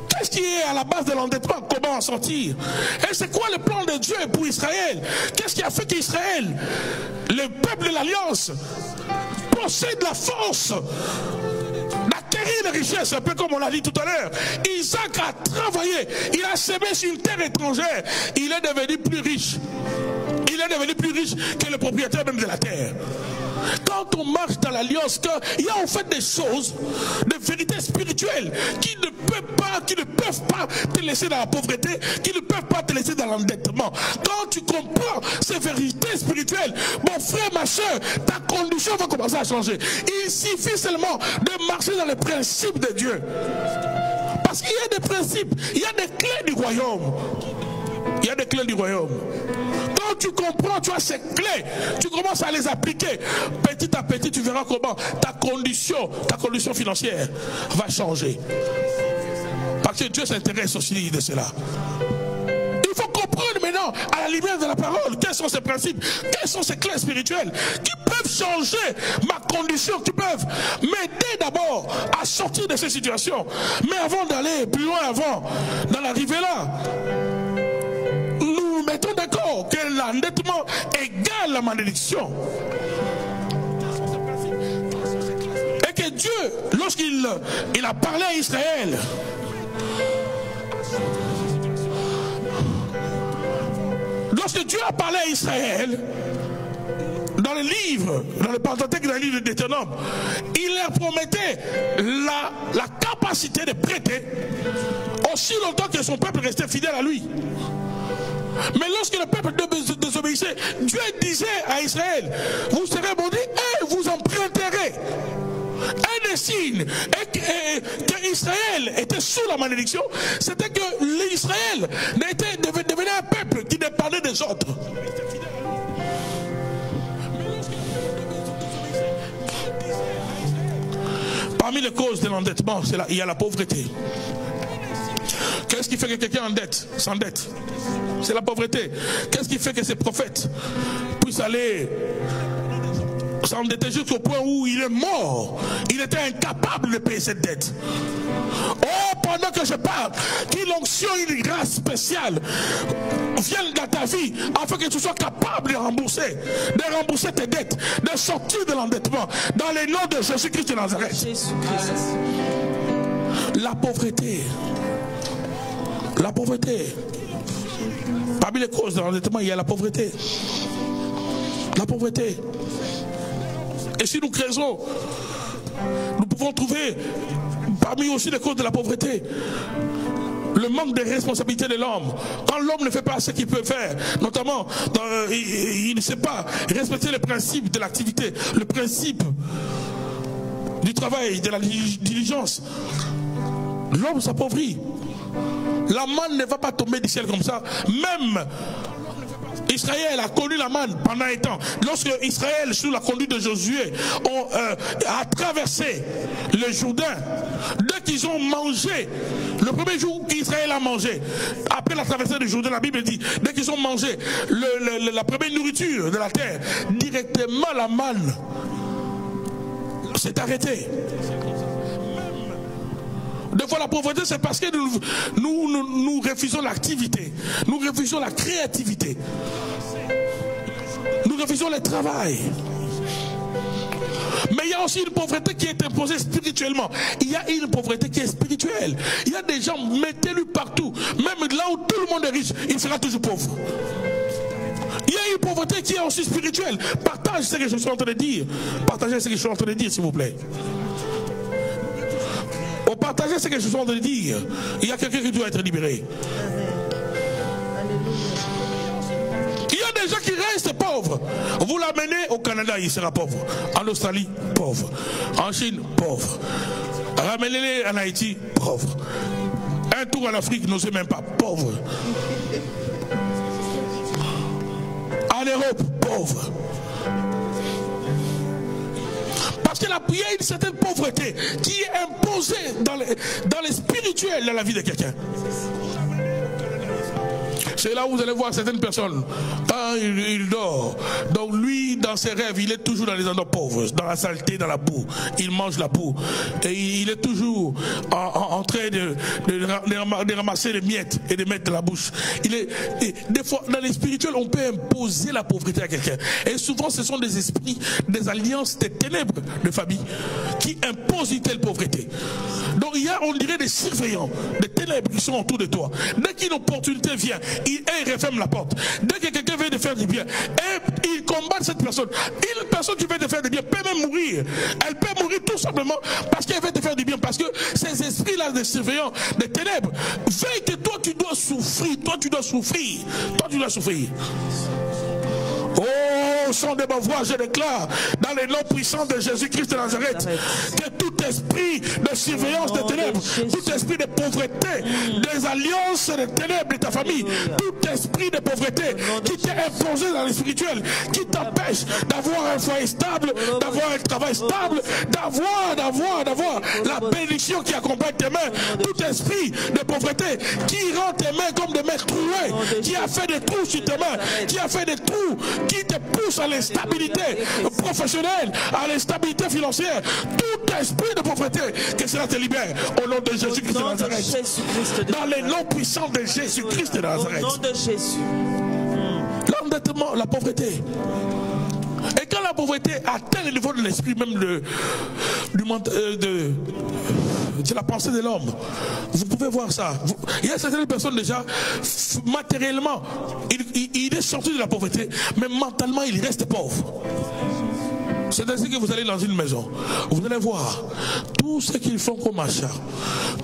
qu'est-ce qui est à la base de l'endettement, comment en sortir. Et c'est quoi le plan de Dieu pour Israël? Qu'est-ce qui a fait qu'Israël, le peuple de l'Alliance, possède la force d'acquérir des richesses, un peu comme on l'a dit tout à l'heure. Isaac a travaillé, il a semé sur une terre étrangère, il est devenu plus riche. Il est devenu plus riche que le propriétaire même de la terre. Quand on marche dans l'alliance, il y a en fait des choses, des vérités spirituelles qui ne peuvent pas te laisser dans la pauvreté, qui ne peuvent pas te laisser dans l'endettement. Quand tu comprends ces vérités spirituelles, mon frère, ma soeur, ta condition va commencer à changer. Il suffit seulement de marcher dans les principes de Dieu. Parce qu'il y a des principes, il y a des clés du royaume. Il y a des clés du royaume. Quand quand tu comprends, tu as ces clés, tu commences à les appliquer, petit à petit, tu verras comment ta condition financière va changer. Parce que Dieu s'intéresse aussi de cela. Il faut comprendre maintenant, à la lumière de la parole, quels sont ces principes, quelles sont ces clés spirituelles qui peuvent changer ma condition, qui peuvent m'aider d'abord à sortir de ces situations. Mais avant d'aller plus loin, avant d'en arriver là, nous mettons d'accord que l'endettement égale la malédiction. Et que Dieu, lorsqu'il a parlé à Israël, lorsque Dieu a parlé à Israël, dans le livre, dans le Pentateuque, dans le livre de Deutéronome, il leur promettait la capacité de prêter aussi longtemps que son peuple restait fidèle à lui. Mais lorsque le peuple désobéissait, Dieu disait à Israël, vous serez maudits et vous emprunterez. Un des signes que Israël était sous la malédiction, c'était que l'Israël devenait un peuple qui dépendait des autres. Parmi les causes de l'endettement, il y a la pauvreté. Qu'est-ce qui fait que quelqu'un s'endette? C'est la pauvreté. Qu'est-ce qui fait que ces prophètes puissent aller s'endetter jusqu'au point où il est mort? Il était incapable de payer cette dette. Oh, pendant que je parle, qu'il l'onction, une grâce spéciale vienne dans ta vie afin que tu sois capable de rembourser tes dettes, de sortir de l'endettement dans le nom de Jésus-Christ de Nazareth. La pauvreté. La pauvreté. Parmi les causes de l'endettement, il y a la pauvreté. La pauvreté. Et si nous creusons, nous pouvons trouver parmi aussi les causes de la pauvreté le manque de responsabilité de l'homme. Quand l'homme ne fait pas ce qu'il peut faire, notamment il ne sait pas respecter le principe de l'activité, le principe du travail, de la diligence, l'homme s'appauvrit. La manne ne va pas tomber du ciel comme ça. Même Israël a connu la manne pendant un temps. Lorsque Israël, sous la conduite de Josué, a traversé le Jourdain, dès qu'ils ont mangé, le premier jour qu'Israël a mangé, après la traversée du Jourdain, la Bible dit, dès qu'ils ont mangé la première nourriture de la terre, directement la manne s'est arrêtée. Des fois la pauvreté, c'est parce que nous refusons l'activité, nous refusons la créativité, nous refusons le travail. Mais il y a aussi une pauvreté qui est imposée spirituellement. Il y a une pauvreté qui est spirituelle. Il y a des gens, mettez-le partout. Même là où tout le monde est riche, il sera toujours pauvre. Il y a une pauvreté qui est aussi spirituelle. Partagez ce que je suis en train de dire. Partagez ce que je suis en train de dire, s'il vous plaît. Partagez ce que je suis en train de dire. Il y a quelqu'un qui doit être libéré. Il y a des gens qui restent pauvres. Vous l'amenez au Canada, il sera pauvre. En Australie, pauvre. En Chine, pauvre. Ramenez-les en Haïti, pauvre. Un tour en Afrique, n'osez même pas, pauvre. En Europe, pauvre. Parce qu'il y a une certaine pauvreté qui est imposée dans les spirituels de la vie de quelqu'un. C'est là où vous allez voir certaines personnes, quand il dort, donc lui, dans ses rêves, il est toujours dans les endroits pauvres, dans la saleté, dans la boue. Il mange la boue. Et il est toujours en train de ramasser les miettes et de mettre dans la bouche. Des fois, dans les spirituels, on peut imposer la pauvreté à quelqu'un. Et souvent, ce sont des esprits, des alliances, des ténèbres de famille qui imposent une telle pauvreté. Donc il y a, on dirait, des surveillants, des ténèbres qui sont autour de toi. Dès qu'une opportunité vient, il referme la porte. Dès que quelqu'un veut te faire du bien, et il combat cette personne. Une personne qui veut te faire du bien peut même mourir. Elle peut mourir tout simplement parce qu'elle veut te faire du bien. Parce que ces esprits-là, des surveillants, des ténèbres, veillent que toi tu dois souffrir. Toi tu dois souffrir. Toi tu dois souffrir. Oh, au son de ma voix, je déclare dans les noms puissants de Jésus-Christ de Nazareth que tout esprit de surveillance des ténèbres, tout esprit de pauvreté, des alliances des ténèbres de ta famille, tout esprit de pauvreté qui t'est imposé dans le spirituel, qui t'empêche d'avoir un foyer stable, d'avoir un travail stable, d'avoir la bénédiction qui accompagne tes mains, tout esprit de pauvreté qui rend tes mains comme des mains trouées, qui a fait des trous sur tes mains, qui a fait des trous, qui te pousse à l'instabilité professionnelle, à l'instabilité financière, tout esprit de pauvreté, que cela te libère au nom de Jésus-Christ de Nazareth, dans les noms puissants de Jésus-Christ de Nazareth. Au nom de Jésus. L'endettement, la pauvreté. Et quand la pauvreté atteint le niveau de l'esprit même de la pensée de l'homme, vous pouvez voir ça. Il y a certaines personnes déjà, matériellement, il est sorti de la pauvreté, mais mentalement il reste pauvre. C'est ainsi que vous allez dans une maison, vous allez voir tout ce qu'ils font comme achat,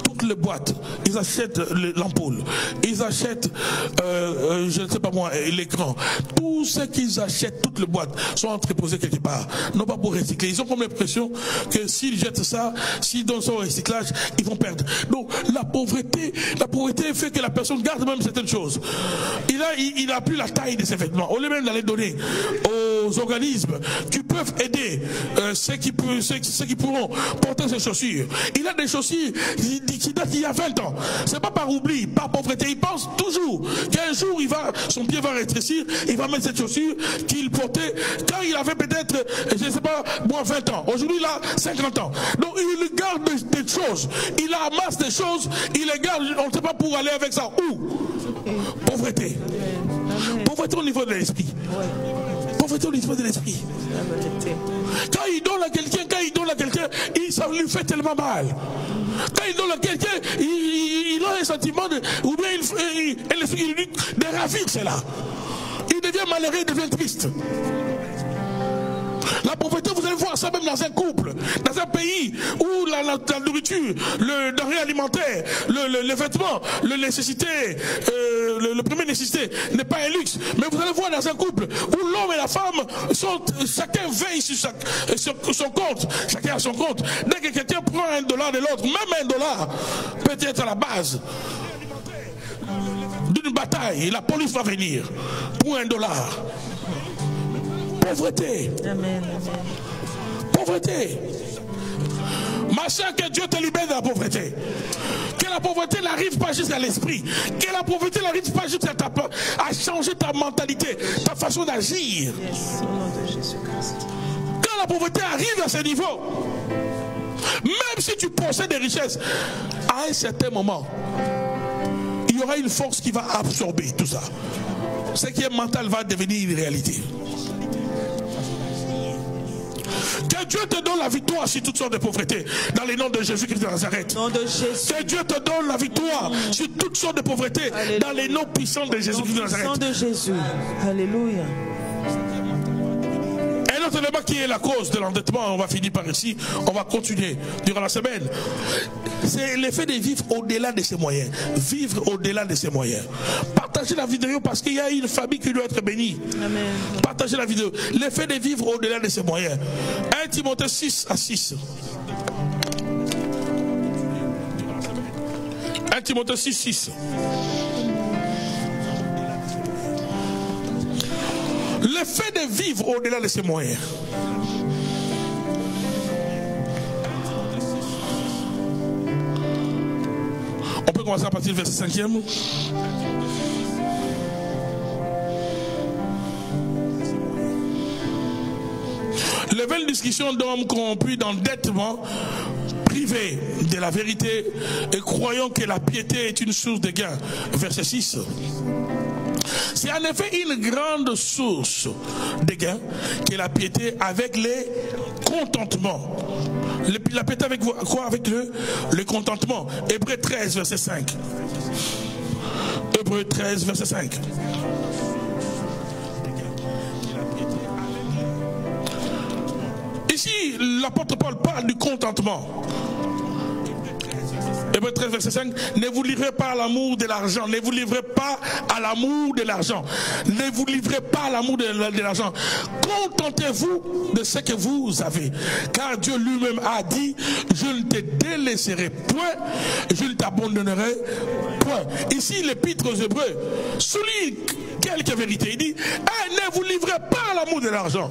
toutes les boîtes, ils achètent l'ampoule, ils achètent, je ne sais pas moi, l'écran, tout ce qu'ils achètent, toutes les boîtes sont entreposées quelque part, non pas pour recycler. Ils ont comme l'impression que s'ils jettent ça, s'ils donnent ça au recyclage, ils vont perdre. Donc la pauvreté fait que la personne garde même certaines choses. Il n'a plus la taille de ses vêtements. Au lieu même d'aller donner aux organismes qui peuvent aider ceux qui pourront porter ces chaussures. Il a des chaussures qui datent d'il y a 20 ans. C'est pas par oubli, par pauvreté. Il pense toujours qu'un jour son pied va rétrécir, il va mettre cette chaussure qu'il portait quand il avait peut-être, je ne sais pas, moins 20 ans. Aujourd'hui, il a 50 ans. Donc il garde des choses. Il amasse des choses, il les garde, on ne sait pas pour aller avec ça. Où? Pauvreté. Pauvreté au niveau de l'esprit. Pauvreté au niveau de l'esprit. Quand il donne à quelqu'un, ça lui fait tellement mal. Quand il donne à quelqu'un, il a un sentiment ou bien il lui de ravir cela. Il devient malheureux, il devient triste. La pauvreté, vous allez voir ça même dans un couple, dans un pays où la nourriture, le denrée alimentaire, le vêtement, le premier nécessité n'est pas un luxe. Mais vous allez voir dans un couple où l'homme et la femme chacun veille sur son compte, chacun a son compte. Dès que quelqu'un prend $1 de l'autre, même $1 peut être à la base d'une bataille, et la police va venir pour $1. Pauvreté. Amen. Pauvreté. Ma soeur, que Dieu te libère de la pauvreté. Que la pauvreté n'arrive pas jusqu'à l'esprit. Que la pauvreté n'arrive pas jusqu'à à changer ta mentalité, ta façon d'agir. Yes, au nom de Jésus-Christ. Quand la pauvreté arrive à ce niveau, même si tu possèdes des richesses, à un certain moment, il y aura une force qui va absorber tout ça. Ce qui est mental va devenir une réalité. Que Dieu te donne la victoire sur toutes sortes de pauvreté dans les noms de Jésus-Christ de Nazareth. Que Dieu te donne la victoire sur toutes sortes de pauvreté. Alléluia. Dans les noms puissants de Jésus-Christ de Nazareth. De Jésus. Alléluia. Un autre élément qui est la cause de l'endettement, on va finir par ici, on va continuer durant la semaine. C'est l'effet de vivre au-delà de ses moyens. Vivre au-delà de ses moyens. Partagez la vidéo parce qu'il y a une famille qui doit être bénie. Amen. Partagez la vidéo. L'effet de vivre au-delà de ses moyens. 1 Timothée 6:6. 1 Timothée 6:6. L'effet de vivre au-delà de ses moyens. On peut commencer à partir du verset 5e. Les vaines discussions d'hommes corrompus d'endettement, privés de la vérité et croyant que la piété est une source de gain. Verset 6. C'est en effet une grande source de gain que la piété avec les contentements. La piété avec quoi? Avec le contentement. Hébreux 13, verset 5. Hébreux 13, verset 5. Ici, l'apôtre Paul parle du contentement. Hébreux 13, verset 5. Ne vous livrez pas à l'amour de l'argent. Ne vous livrez pas à l'amour de l'argent. Ne vous livrez pas à l'amour de l'argent. Contentez-vous de ce que vous avez. Car Dieu lui-même a dit, je ne te délaisserai point, je ne t'abandonnerai point. Ici, l'épître aux Hébreux souligne quelques vérités. Il dit, ne vous livrez pas à l'amour de l'argent.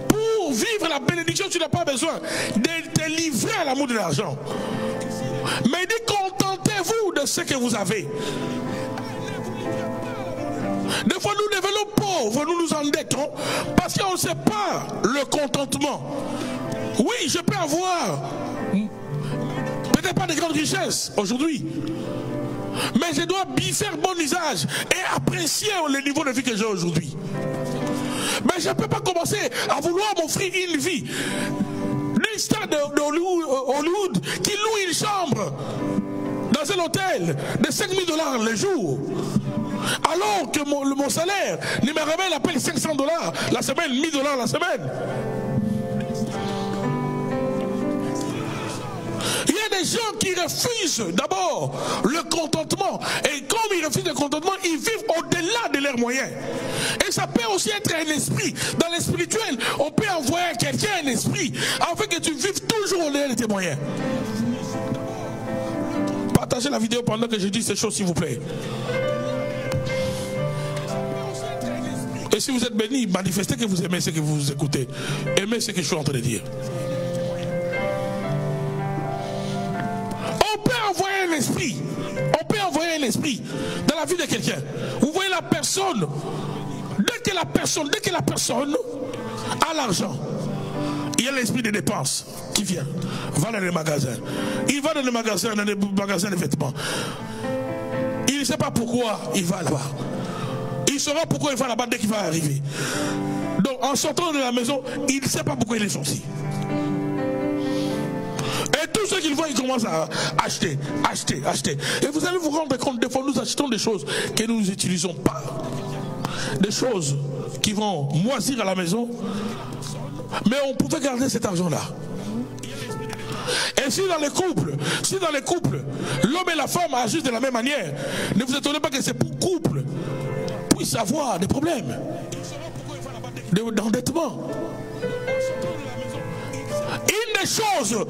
Pour vivre la bénédiction, tu n'as pas besoin de te livrer à l'amour de l'argent. Mais il dit, contentez-vous de ce que vous avez. Des fois, nous devenons pauvres, nous nous endettons parce qu'on ne sait pas le contentement. Oui, je peux avoir peut-être pas de grandes richesses aujourd'hui, mais je dois faire bon usage et apprécier le niveau de vie que j'ai aujourd'hui. Mais je ne peux pas commencer à vouloir m'offrir une vie. Une star d'Hollywood qui loue une chambre dans un hôtel de 5 000 $ le jour. Alors que mon salaire ne me ramène à peine 500 $ la semaine, 1000 $ la semaine. Il y a des gens qui refusent d'abord le contentement. Et comme ils refusent le contentement, ils vivent au-delà de leurs moyens. Et ça peut aussi être un esprit. Dans le spirituel, on peut envoyer à quelqu'un un esprit afin que tu vives toujours au-delà de tes moyens. Partagez la vidéo pendant que je dis ces choses, s'il vous plaît. Et si vous êtes béni, manifestez que vous aimez ce que vous écoutez. Aimez ce que je suis en train de dire. On peut envoyer un esprit. On peut envoyer un esprit dans la vie de quelqu'un. Vous voyez la personne. Dès que la personne a l'argent, il y a l'esprit de dépenses qui vient. Va dans les magasins. Il va dans les magasins de vêtements. Il ne sait pas pourquoi il va là-bas. Il saura pourquoi il va là-bas dès qu'il va arriver. Donc en sortant de la maison, il ne sait pas pourquoi il est sorti. Et tout ce qu'il voit, il commence à acheter. Et vous allez vous rendre compte, des fois nous achetons des choses que nous n'utilisons pas. Des choses qui vont moisir à la maison. Mais on pouvait garder cet argent-là. Et si dans les couples, l'homme et la femme agissent de la même manière, ne vous étonnez pas que ces couples puissent avoir des problèmes d'endettement. Une des choses,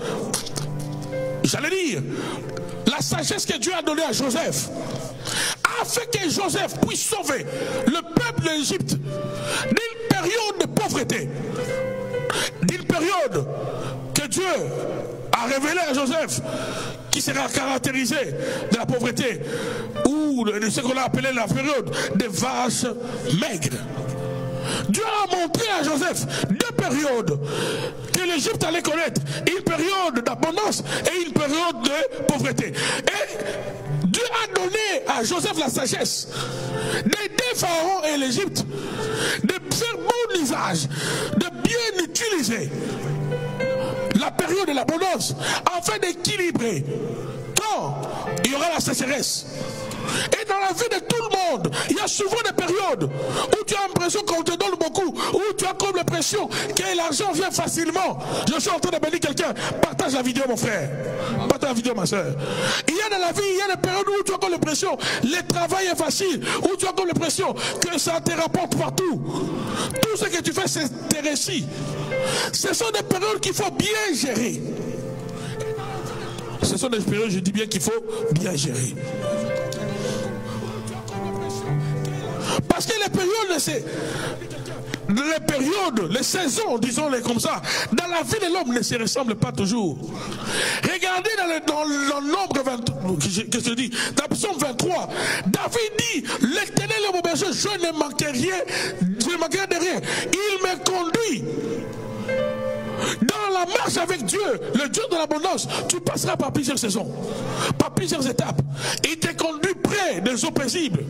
j'allais dire, la sagesse que Dieu a donnée à Joseph, a fait que Joseph puisse sauver le peuple d'Égypte d'une période de pauvreté, d'une période que Dieu a révélé à Joseph, qui sera caractérisée de la pauvreté, ou de ce qu'on a appelé la période des vaches maigres. Dieu a montré à Joseph deux périodes que l'Égypte allait connaître, une période d'abondance et une période de pauvreté. Et Dieu a donné à Joseph la sagesse d'aider Pharaon et l'Égypte, de faire bon usage, de bien utiliser la période de l'abondance afin d'équilibrer quand il y aura la sécheresse. Et dans la vie de tout le monde, il y a souvent des périodes où tu as l'impression qu'on te donne beaucoup, où tu as comme l'impression que l'argent vient facilement. Je suis en train de bénir quelqu'un. Partage la vidéo, mon frère. Partage la vidéo, ma soeur. Il y a dans la vie, il y a des périodes où tu as comme l'impression que le travail est facile, où tu as comme l'impression que ça te rapporte partout. Tout ce que tu fais, c'est tes récits. Ce sont des périodes qu'il faut bien gérer. Ce sont des périodes, je dis bien, qu'il faut bien gérer. Parce que les saisons, disons-les comme ça, dans la vie de l'homme ne se ressemblent pas toujours. Regardez dans le nombre 23, qu'est-ce que je dis, dans le psaume 23, David dit, l'Éternel est mon berger, je ne manquerai de rien. Il me conduit dans la marche avec Dieu, le Dieu de l'abondance. Tu passeras par plusieurs saisons, par plusieurs étapes. Il te conduit près des eaux paisibles,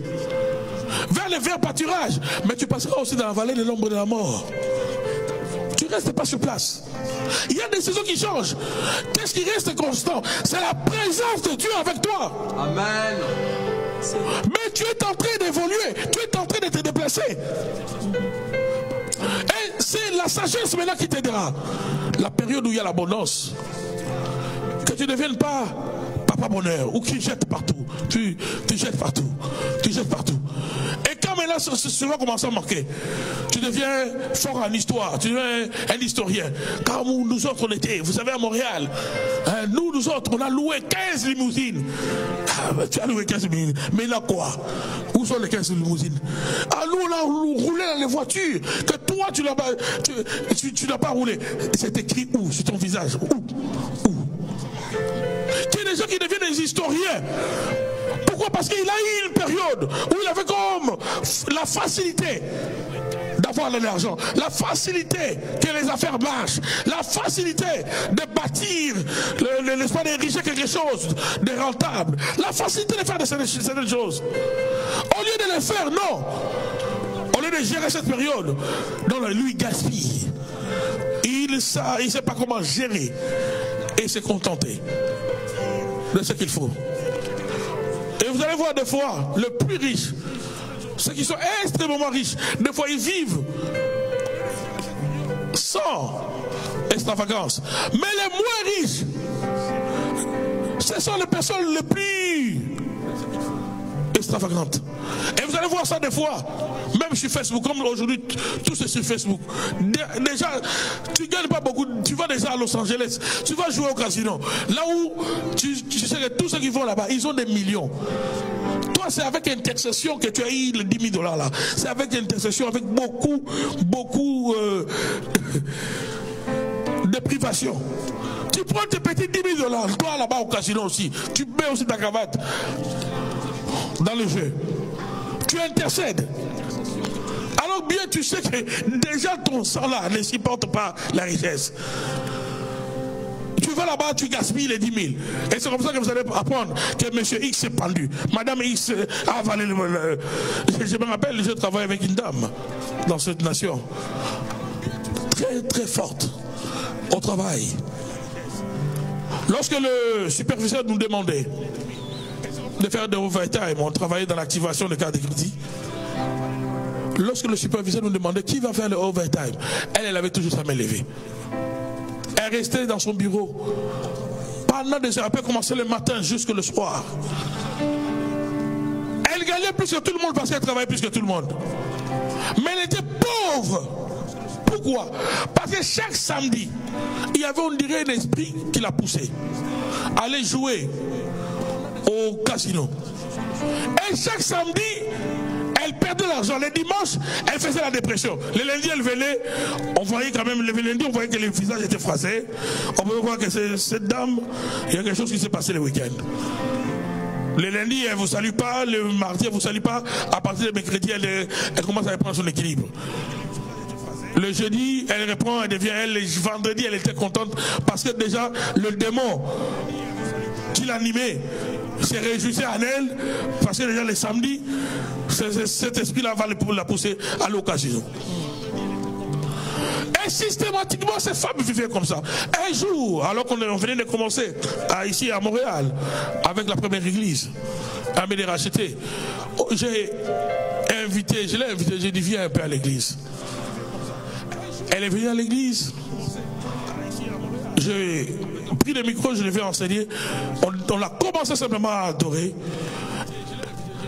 vers les verts pâturages, mais tu passeras aussi dans la vallée de l'ombre de la mort. Tu ne restes pas sur place. Il y a des saisons qui changent. Qu'est-ce qui reste constant? C'est la présence de Dieu avec toi. Amen. Mais tu es en train d'évoluer, tu es en train de te déplacer. Et c'est la sagesse maintenant qui t'aidera. La période où il y a l'abondance, tu ne deviennes pas papa bonheur ou qui jette partout. Tu jettes partout. Tu jettes partout. Et quand maintenant ça va commencer à marquer, tu deviens fort en histoire, tu deviens un historien. Quand nous autres on était, vous savez à Montréal, hein, nous autres on a loué 15 limousines. Ah, tu as loué 15 limousines, mais là quoi? Où sont les 15 limousines? Ah, nous on a roulé dans les voitures, que toi tu n'as pas roulé. C'est écrit où? Sur ton visage? Où? Il y a des gens qui deviennent des historiens. Pourquoi? Parce qu'il a eu une période où il avait comme la facilité d'avoir de l'argent, la facilité que les affaires marchent, la facilité de bâtir, l'espoir d'ériger quelque chose de rentable, la facilité de faire certaines choses. Au lieu de les faire, non. Au lieu de gérer cette période, non, lui gaspille. Il ne sait pas comment gérer et se contenter de ce qu'il faut. Et vous allez voir des fois, le plus riche, ceux qui sont extrêmement riches, des fois ils vivent sans extravagance. Mais les moins riches, ce sont les personnes les plus extravagantes. Et vous allez voir ça des fois, même sur Facebook, comme aujourd'hui, tout c'est sur Facebook. Déjà, tu ne gagnes pas beaucoup, tu vas déjà à Los Angeles, tu vas jouer au casino. Là où tu sais que tous ceux qui vont là-bas, ils ont des millions. Toi, c'est avec intercession que tu as eu les $10 000 là. C'est avec intercession, avec beaucoup de privation. Tu prends tes petits $10 000, toi là-bas au casino aussi, tu mets aussi ta cravate dans le jeu. Tu intercèdes. Alors bien tu sais que déjà ton sang là ne supporte pas la richesse. Tu vas là-bas, tu gaspilles les 10 000. Et c'est comme ça que vous allez apprendre que monsieur X s'est pendu. Madame X a avalé le... Je me rappelle, je travaille avec une dame dans cette nation. Très très forte au travail. Lorsque le superviseur nous demandait de faire des overtime, on travaillait dans l'activation des cartes de crédit. Lorsque le superviseur nous demandait qui va faire le overtime, elle avait toujours sa main levée. Elle restait dans son bureau pendant des heures. Elle peut commencer le matin jusqu'au soir. Elle gagnait plus que tout le monde parce qu'elle travaillait plus que tout le monde. Mais elle était pauvre. Pourquoi? Parce que chaque samedi, il y avait, on dirait, un esprit qui la poussait à aller jouer au casino. Et chaque samedi, elle perdait l'argent. Les dimanches, elle faisait la dépression. Les lundis, elle venait. On voyait quand même, les lundis, on voyait que les visages étaient froissés. On pouvait voir que cette dame, il y a quelque chose qui s'est passé le week-end. Les lundis, elle ne vous salue pas. Le mardi, elle ne vous salue pas. À partir de mercredi, elle commence à reprendre son équilibre. Le jeudi, elle reprend, elle devient elle. Le vendredi, elle était contente parce que déjà, le démon qui l'animait se réjouissait en elle. Parce que déjà, le samedi, cet esprit-là va la pousser à l'occasion. Et systématiquement, ces femmes vivaient comme ça. Un jour, alors qu'on venait de commencer ici à Montréal, avec la première église, à me les racheter, je l'ai invité, j'ai dit viens un peu à l'église. Elle est venue à l'église. J'ai pris le micro, je l'ai fait enseigner. On a commencé simplement à adorer.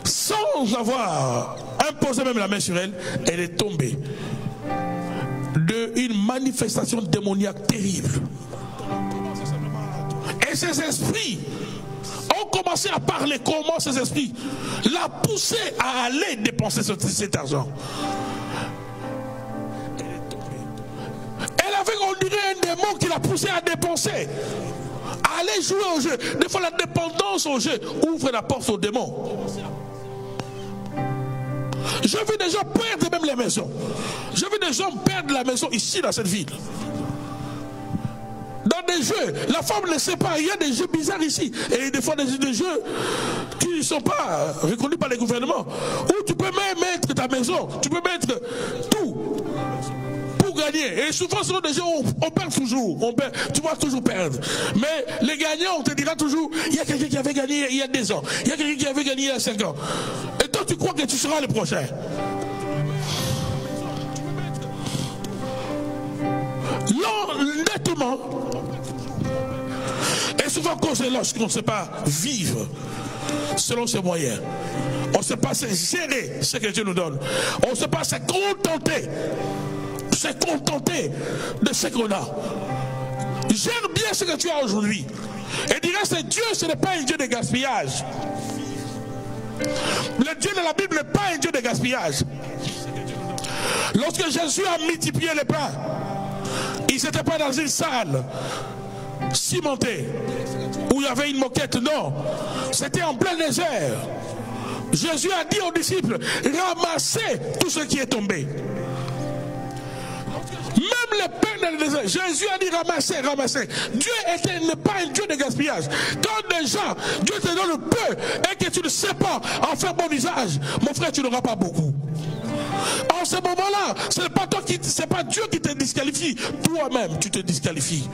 Sans avoir imposé même la main sur elle, elle est tombée d'une manifestation démoniaque terrible. Et ces esprits ont commencé à parler. Comment ces esprits la poussaient à aller dépenser cet argent. Elle avait, on dirait, un démon qui la poussait à dépenser, à aller jouer au jeu. Des fois, la dépendance au jeu ouvre la porte au démon. Je vu des gens perdre même les maisons. Je vu des gens perdre la maison ici dans cette ville. Dans des jeux, la femme ne sait pas, il y a des jeux bizarres ici. Et des fois des jeux qui ne sont pas reconnus par les gouvernements. Où tu peux même mettre ta maison, tu peux mettre tout pour gagner. Et souvent ce sont des jeux où on perd toujours. Tu vas toujours perdre. Mais les gagnants, on te dira toujours, il y a quelqu'un qui avait gagné il y a 2 ans. Il y a quelqu'un qui avait gagné il y a 5 ans. Et toi tu crois que tu seras le prochain. Nettement. Et souvent cause lorsqu'on ne sait pas vivre selon ses moyens. On ne sait pas se gérer ce que Dieu nous donne. On ne sait pas se contenter de ce qu'on a. Gère bien ce que tu as aujourd'hui. Et dirais, c'est Dieu, ce n'est pas un Dieu de gaspillage. Le Dieu de la Bible n'est pas un Dieu de gaspillage. Lorsque Jésus a multiplié les pains, il n'était pas dans une salle cimentée où il y avait une moquette, non. C'était en plein désert. Jésus a dit aux disciples, ramassez tout ce qui est tombé. Même les pains dans le désert, Jésus a dit ramassez, ramassez. Dieu n'est pas un Dieu de gaspillage. Quand déjà Dieu te donne peu et que tu ne sais pas en faire bon usage, mon frère, tu n'auras pas beaucoup. En ce moment-là, ce n'est pas Dieu qui te disqualifie. Toi-même, tu te disqualifies.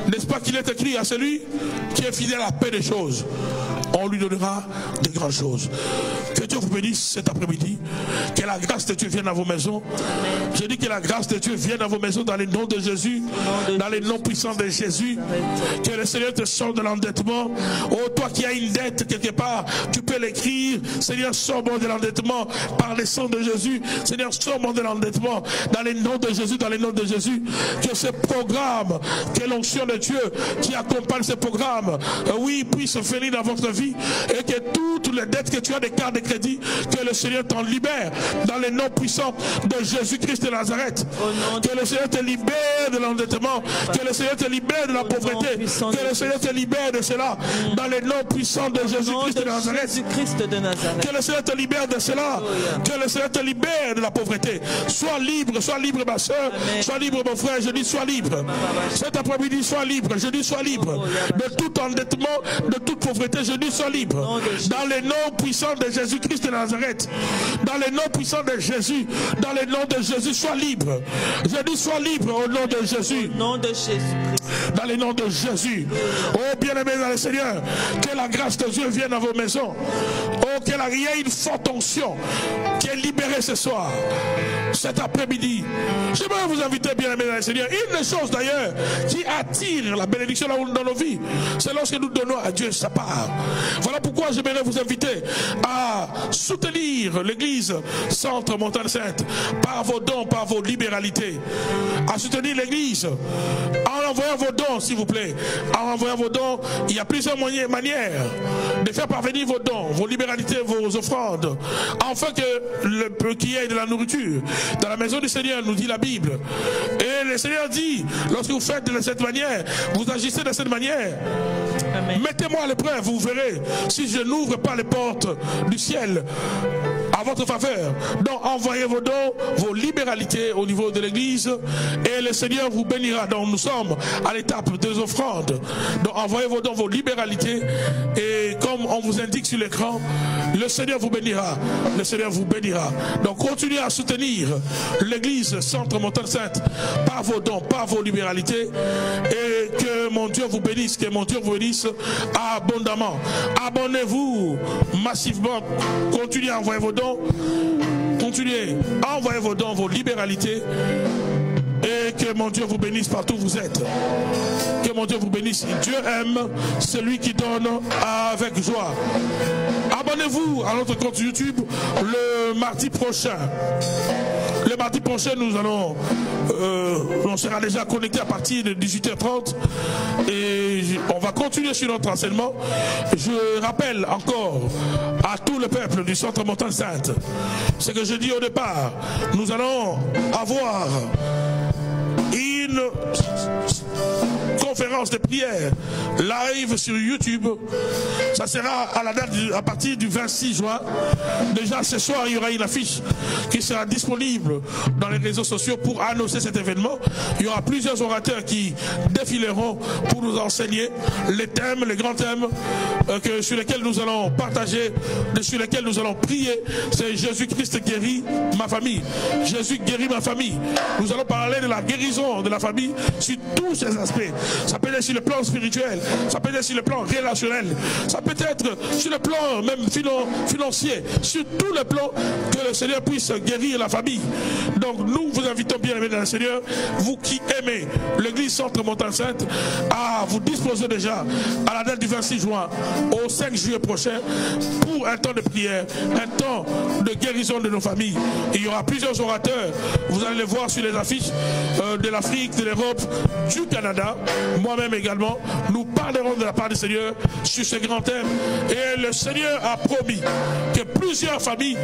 N'est-ce pas qu'il est écrit à celui qui est fidèle à peu de choses, on lui donnera de grandes choses. Que Dieu vous bénisse cet après-midi. Que la grâce de Dieu vienne à vos maisons. Je dis que la grâce de Dieu vienne à vos maisons dans le nom de Jésus, dans le nom puissant de Jésus. Que le Seigneur te sorte de l'endettement. Oh, toi qui as une dette quelque part, tu peux l'écrire. Seigneur, sors-moi de l'endettement par le sang de Jésus. Seigneur, sors-moi de l'endettement dans le nom de Jésus, dans le nom de Jésus. Que ce programme, que l'onction de Dieu qui accompagne ce programme, oui, puisse venir dans votre vie et que toutes les dettes que tu as des cartes de crédit, que le Seigneur t'en libère dans le nom puissant de Jésus-Christ de Nazareth. Que le Seigneur te libère de l'endettement, que le Seigneur te libère de la pauvreté, que le Seigneur te libère de cela dans le nom puissant de Jésus-Christ de Nazareth. Que le Seigneur te libère de cela, que le Seigneur te libère de la pauvreté. Sois libre ma soeur, sois libre mon frère, je dis sois libre. Cet après-midi, sois libre, je dis sois libre. De tout endettement, de toute pauvreté, je dis sois libre. Dans le nom puissant de Jésus-Christ de Nazareth, dans le nom puissant de Jésus, dans le nom de Jésus, sois libre. Je dis sois libre au nom de Jésus. Au nom de Jésus. Dans le nom de Jésus. Oh bien-aimé dans le Seigneur, que la grâce de Dieu vienne à vos maisons. Oh, qu'il y ait une forte onction qui est libérée ce soir, cet après-midi. J'aimerais vous inviter, bien-aimé dans le Seigneur. Une des choses d'ailleurs qui attire la bénédiction dans nos vies, c'est lorsque nous donnons à Dieu sa part. Voilà pourquoi j'aimerais vous inviter à soutenir l'église Centre Montagne Sainte par vos dons, par vos libéralités. À soutenir l'église en envoyant vos dons, s'il vous plaît. En envoyant vos dons, il y a plusieurs manières de faire parvenir vos dons, vos libéralités, vos offrandes, afin qu'il y ait de la nourriture. Dans la maison du Seigneur, nous dit la Bible. Et le Seigneur dit, lorsque vous faites de cette manière, vous agissez de cette manière, mettez-moi à l'épreuve, vous verrez si je n'ouvre pas les portes du ciel à votre faveur. Donc envoyez vos dons, vos libéralités au niveau de l'église et le Seigneur vous bénira. Donc nous sommes à l'étape des offrandes. Donc envoyez vos dons, vos libéralités, et comme on vous indique sur l'écran, le Seigneur vous bénira. Le Seigneur vous bénira. Donc continuez à soutenir l'église Centre Montagne Sainte par vos dons, par vos libéralités, et que mon Dieu vous bénisse, que mon Dieu vous bénisse abondamment. Abonnez-vous massivement, continuez à envoyer vos dons, continuez à envoyer vos dons, vos libéralités, et que mon Dieu vous bénisse partout où vous êtes. Que mon Dieu vous bénisse. Dieu aime celui qui donne avec joie. Abonnez-vous à notre compte YouTube le mardi prochain. Le mardi prochain, on sera déjà connecté à partir de 18h30 et on va continuer sur notre enseignement. Je rappelle encore à tout le peuple du Centre Montagne Sainte ce que je dis au départ. Nous allons avoir une conférence de prière live sur YouTube. Ça sera à la date à partir du 26 juin. Déjà ce soir, il y aura une affiche qui sera disponible dans les réseaux sociaux pour annoncer cet événement. Il y aura plusieurs orateurs qui défileront pour nous enseigner les thèmes, les grands thèmes sur lesquels nous allons partager, sur lesquels nous allons prier. C'est Jésus-Christ guérit ma famille. Jésus guérit ma famille. Nous allons parler de la guérison de la famille sur tous ces aspects. Ça peut être sur le plan spirituel. Ça peut être sur le plan relationnel. Ça peut être sur le plan même financier. Sur tous les plans, que le Seigneur puisse guérir la famille. Donc nous vous invitons bien aimés dans le Seigneur, vous qui aimez l'église Centre Montagne Sainte, à vous disposer déjà à la date du 26 juin au 5 juillet prochain pour un temps de prière, un temps de guérison de nos familles. Il y aura plusieurs orateurs, vous allez les voir sur les affiches de l'Afrique, de l'Europe, du Canada. Moi-même également, nous parlerons de la part du Seigneur sur ce grand thème. Et le Seigneur a promis que plusieurs familles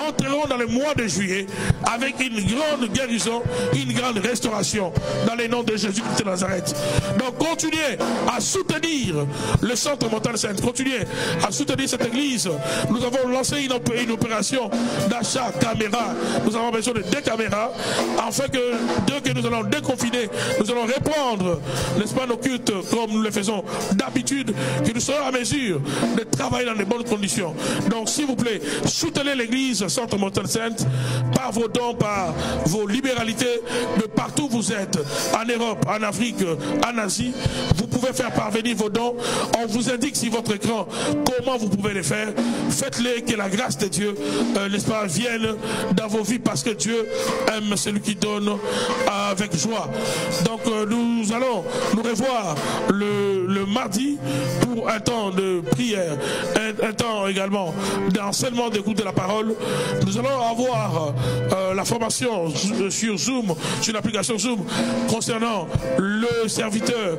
entreront dans le mois de juillet avec une grande guérison, une grande restauration dans les noms de Jésus-Christ de Nazareth. Donc continuez à soutenir le Centre Montagne Sainte, continuez à soutenir cette église. Nous avons lancé une opération d'achat caméra. Nous avons besoin de 2 caméras afin que dès que nous allons déconfiner, nous allons reprendre, n'est-ce pas, nos cultes comme nous le faisons d'habitude, que nous serons à mesure de travailler dans de bonnes conditions. Donc s'il vous plaît, soutenez l'église Centre Montagne Sainte par vos dons, par vos libéralités, de partout où vous êtes, en Europe, en Afrique, en Asie. Vous pouvez faire parvenir vos dons. On vous indique sur votre écran comment vous pouvez les faire. Faites-les, que la grâce de Dieu, n'est-ce pas, vienne dans vos vies, parce que Dieu aime celui qui donne avec joie. Donc nous allons nous revoir le mardi pour un temps de prière, un temps également d'enseignement, d'écoute de la parole. Nous allons avoir la formation sur Zoom, sur l'application Zoom, concernant le serviteur,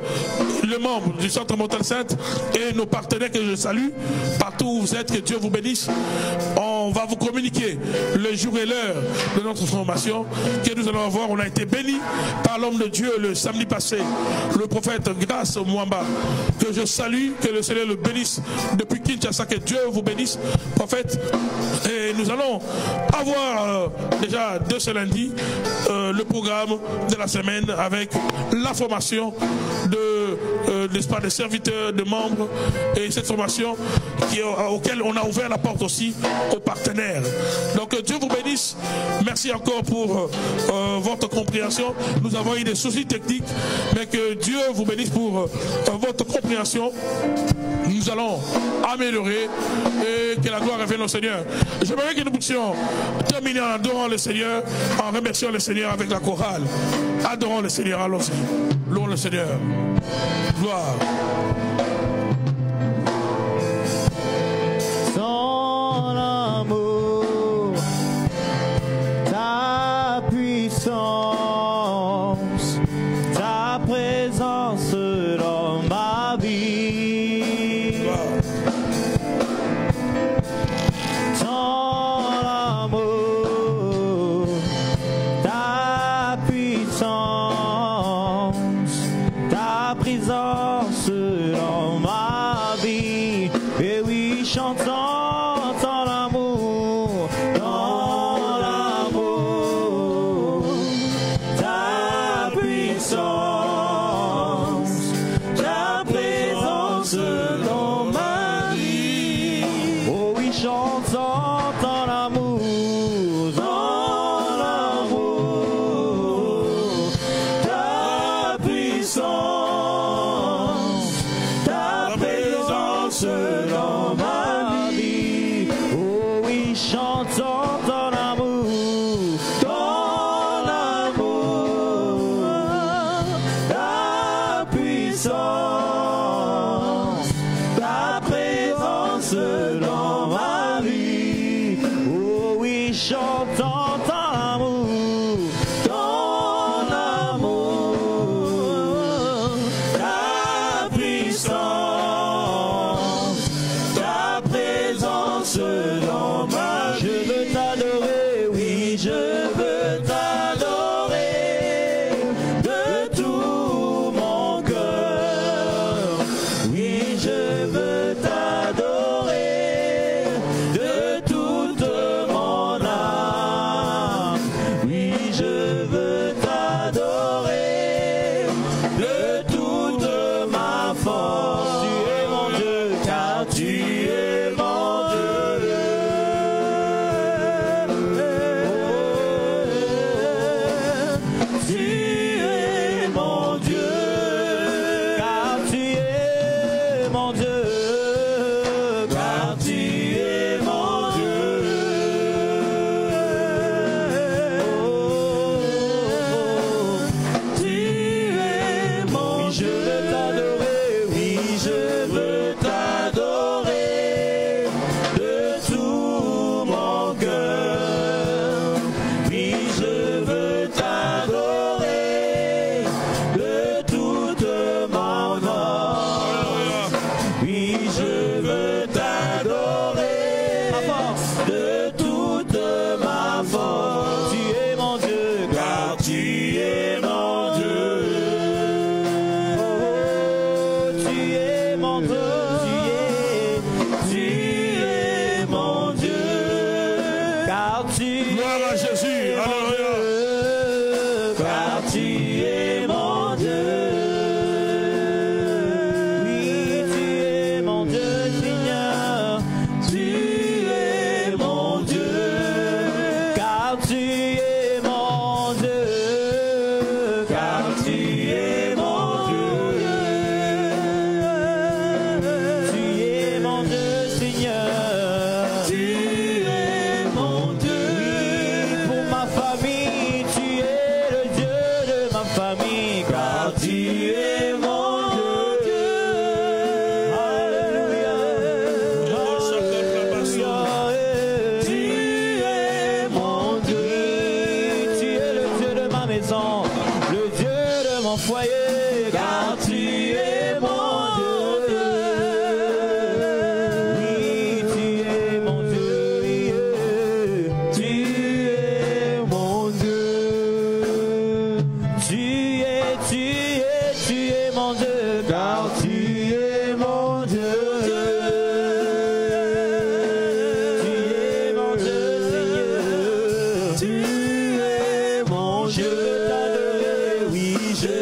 le membre du Centre Montagne Sainte et nos partenaires que je salue partout où vous êtes. Que Dieu vous bénisse. On va vous communiquer le jour et l'heure de notre formation que nous allons avoir. On a été bénis par l'homme de Dieu le samedi passé, le prophète Grâce Mwamba, que je salue, que le Seigneur le bénisse depuis Kinshasa. Que Dieu vous bénisse, prophète. Et nous allons avoir déjà de ce lundi le programme de la semaine avec la formation n'est-ce pas, des serviteurs, de membres, et cette formation auquel on a ouvert la porte aussi aux partenaires. Donc Dieu vous bénisse. Merci encore pour votre compréhension. Nous avons eu des soucis techniques, mais que Dieu vous bénisse pour votre compréhension. Nous allons améliorer et que la gloire revienne au Seigneur. J'aimerais que nous puissions terminer en adorant le Seigneur, en remerciant le Seigneur avec la chorale. Adorons le Seigneur, allons-y. Louons le Seigneur. Gloire. Son amour, ta puissance, ta présence dans ma vie. Son amour, ta puissance, ta présence dans tu es mon Dieu. Tu es mon Dieu. Tu es mon Dieu. Car tu Gloire à Jésus. Alléluia. car tu es mon Dieu. Oui, tu es mon Dieu, Seigneur. Tu es mon Dieu. Car tu es mon Dieu. Car tu es mon Dieu. Tu es mon Dieu, Seigneur. Tu es mon Dieu. Oui, pour ma famille, tu es le Dieu de ma famille. Car tu es mon Dieu. Alléluia. Alléluia. Tu es mon Dieu. Tu es le Dieu de ma maison, le Dieu de mon foyer. Car tu es mon Dieu. Oui, tu es mon Dieu. Tu es mon Dieu. Tu es mon Dieu. Car tu es mon Dieu. Tu es mon Dieu, Seigneur. Tu es mon Dieu. Je veux t'adorer, oui, je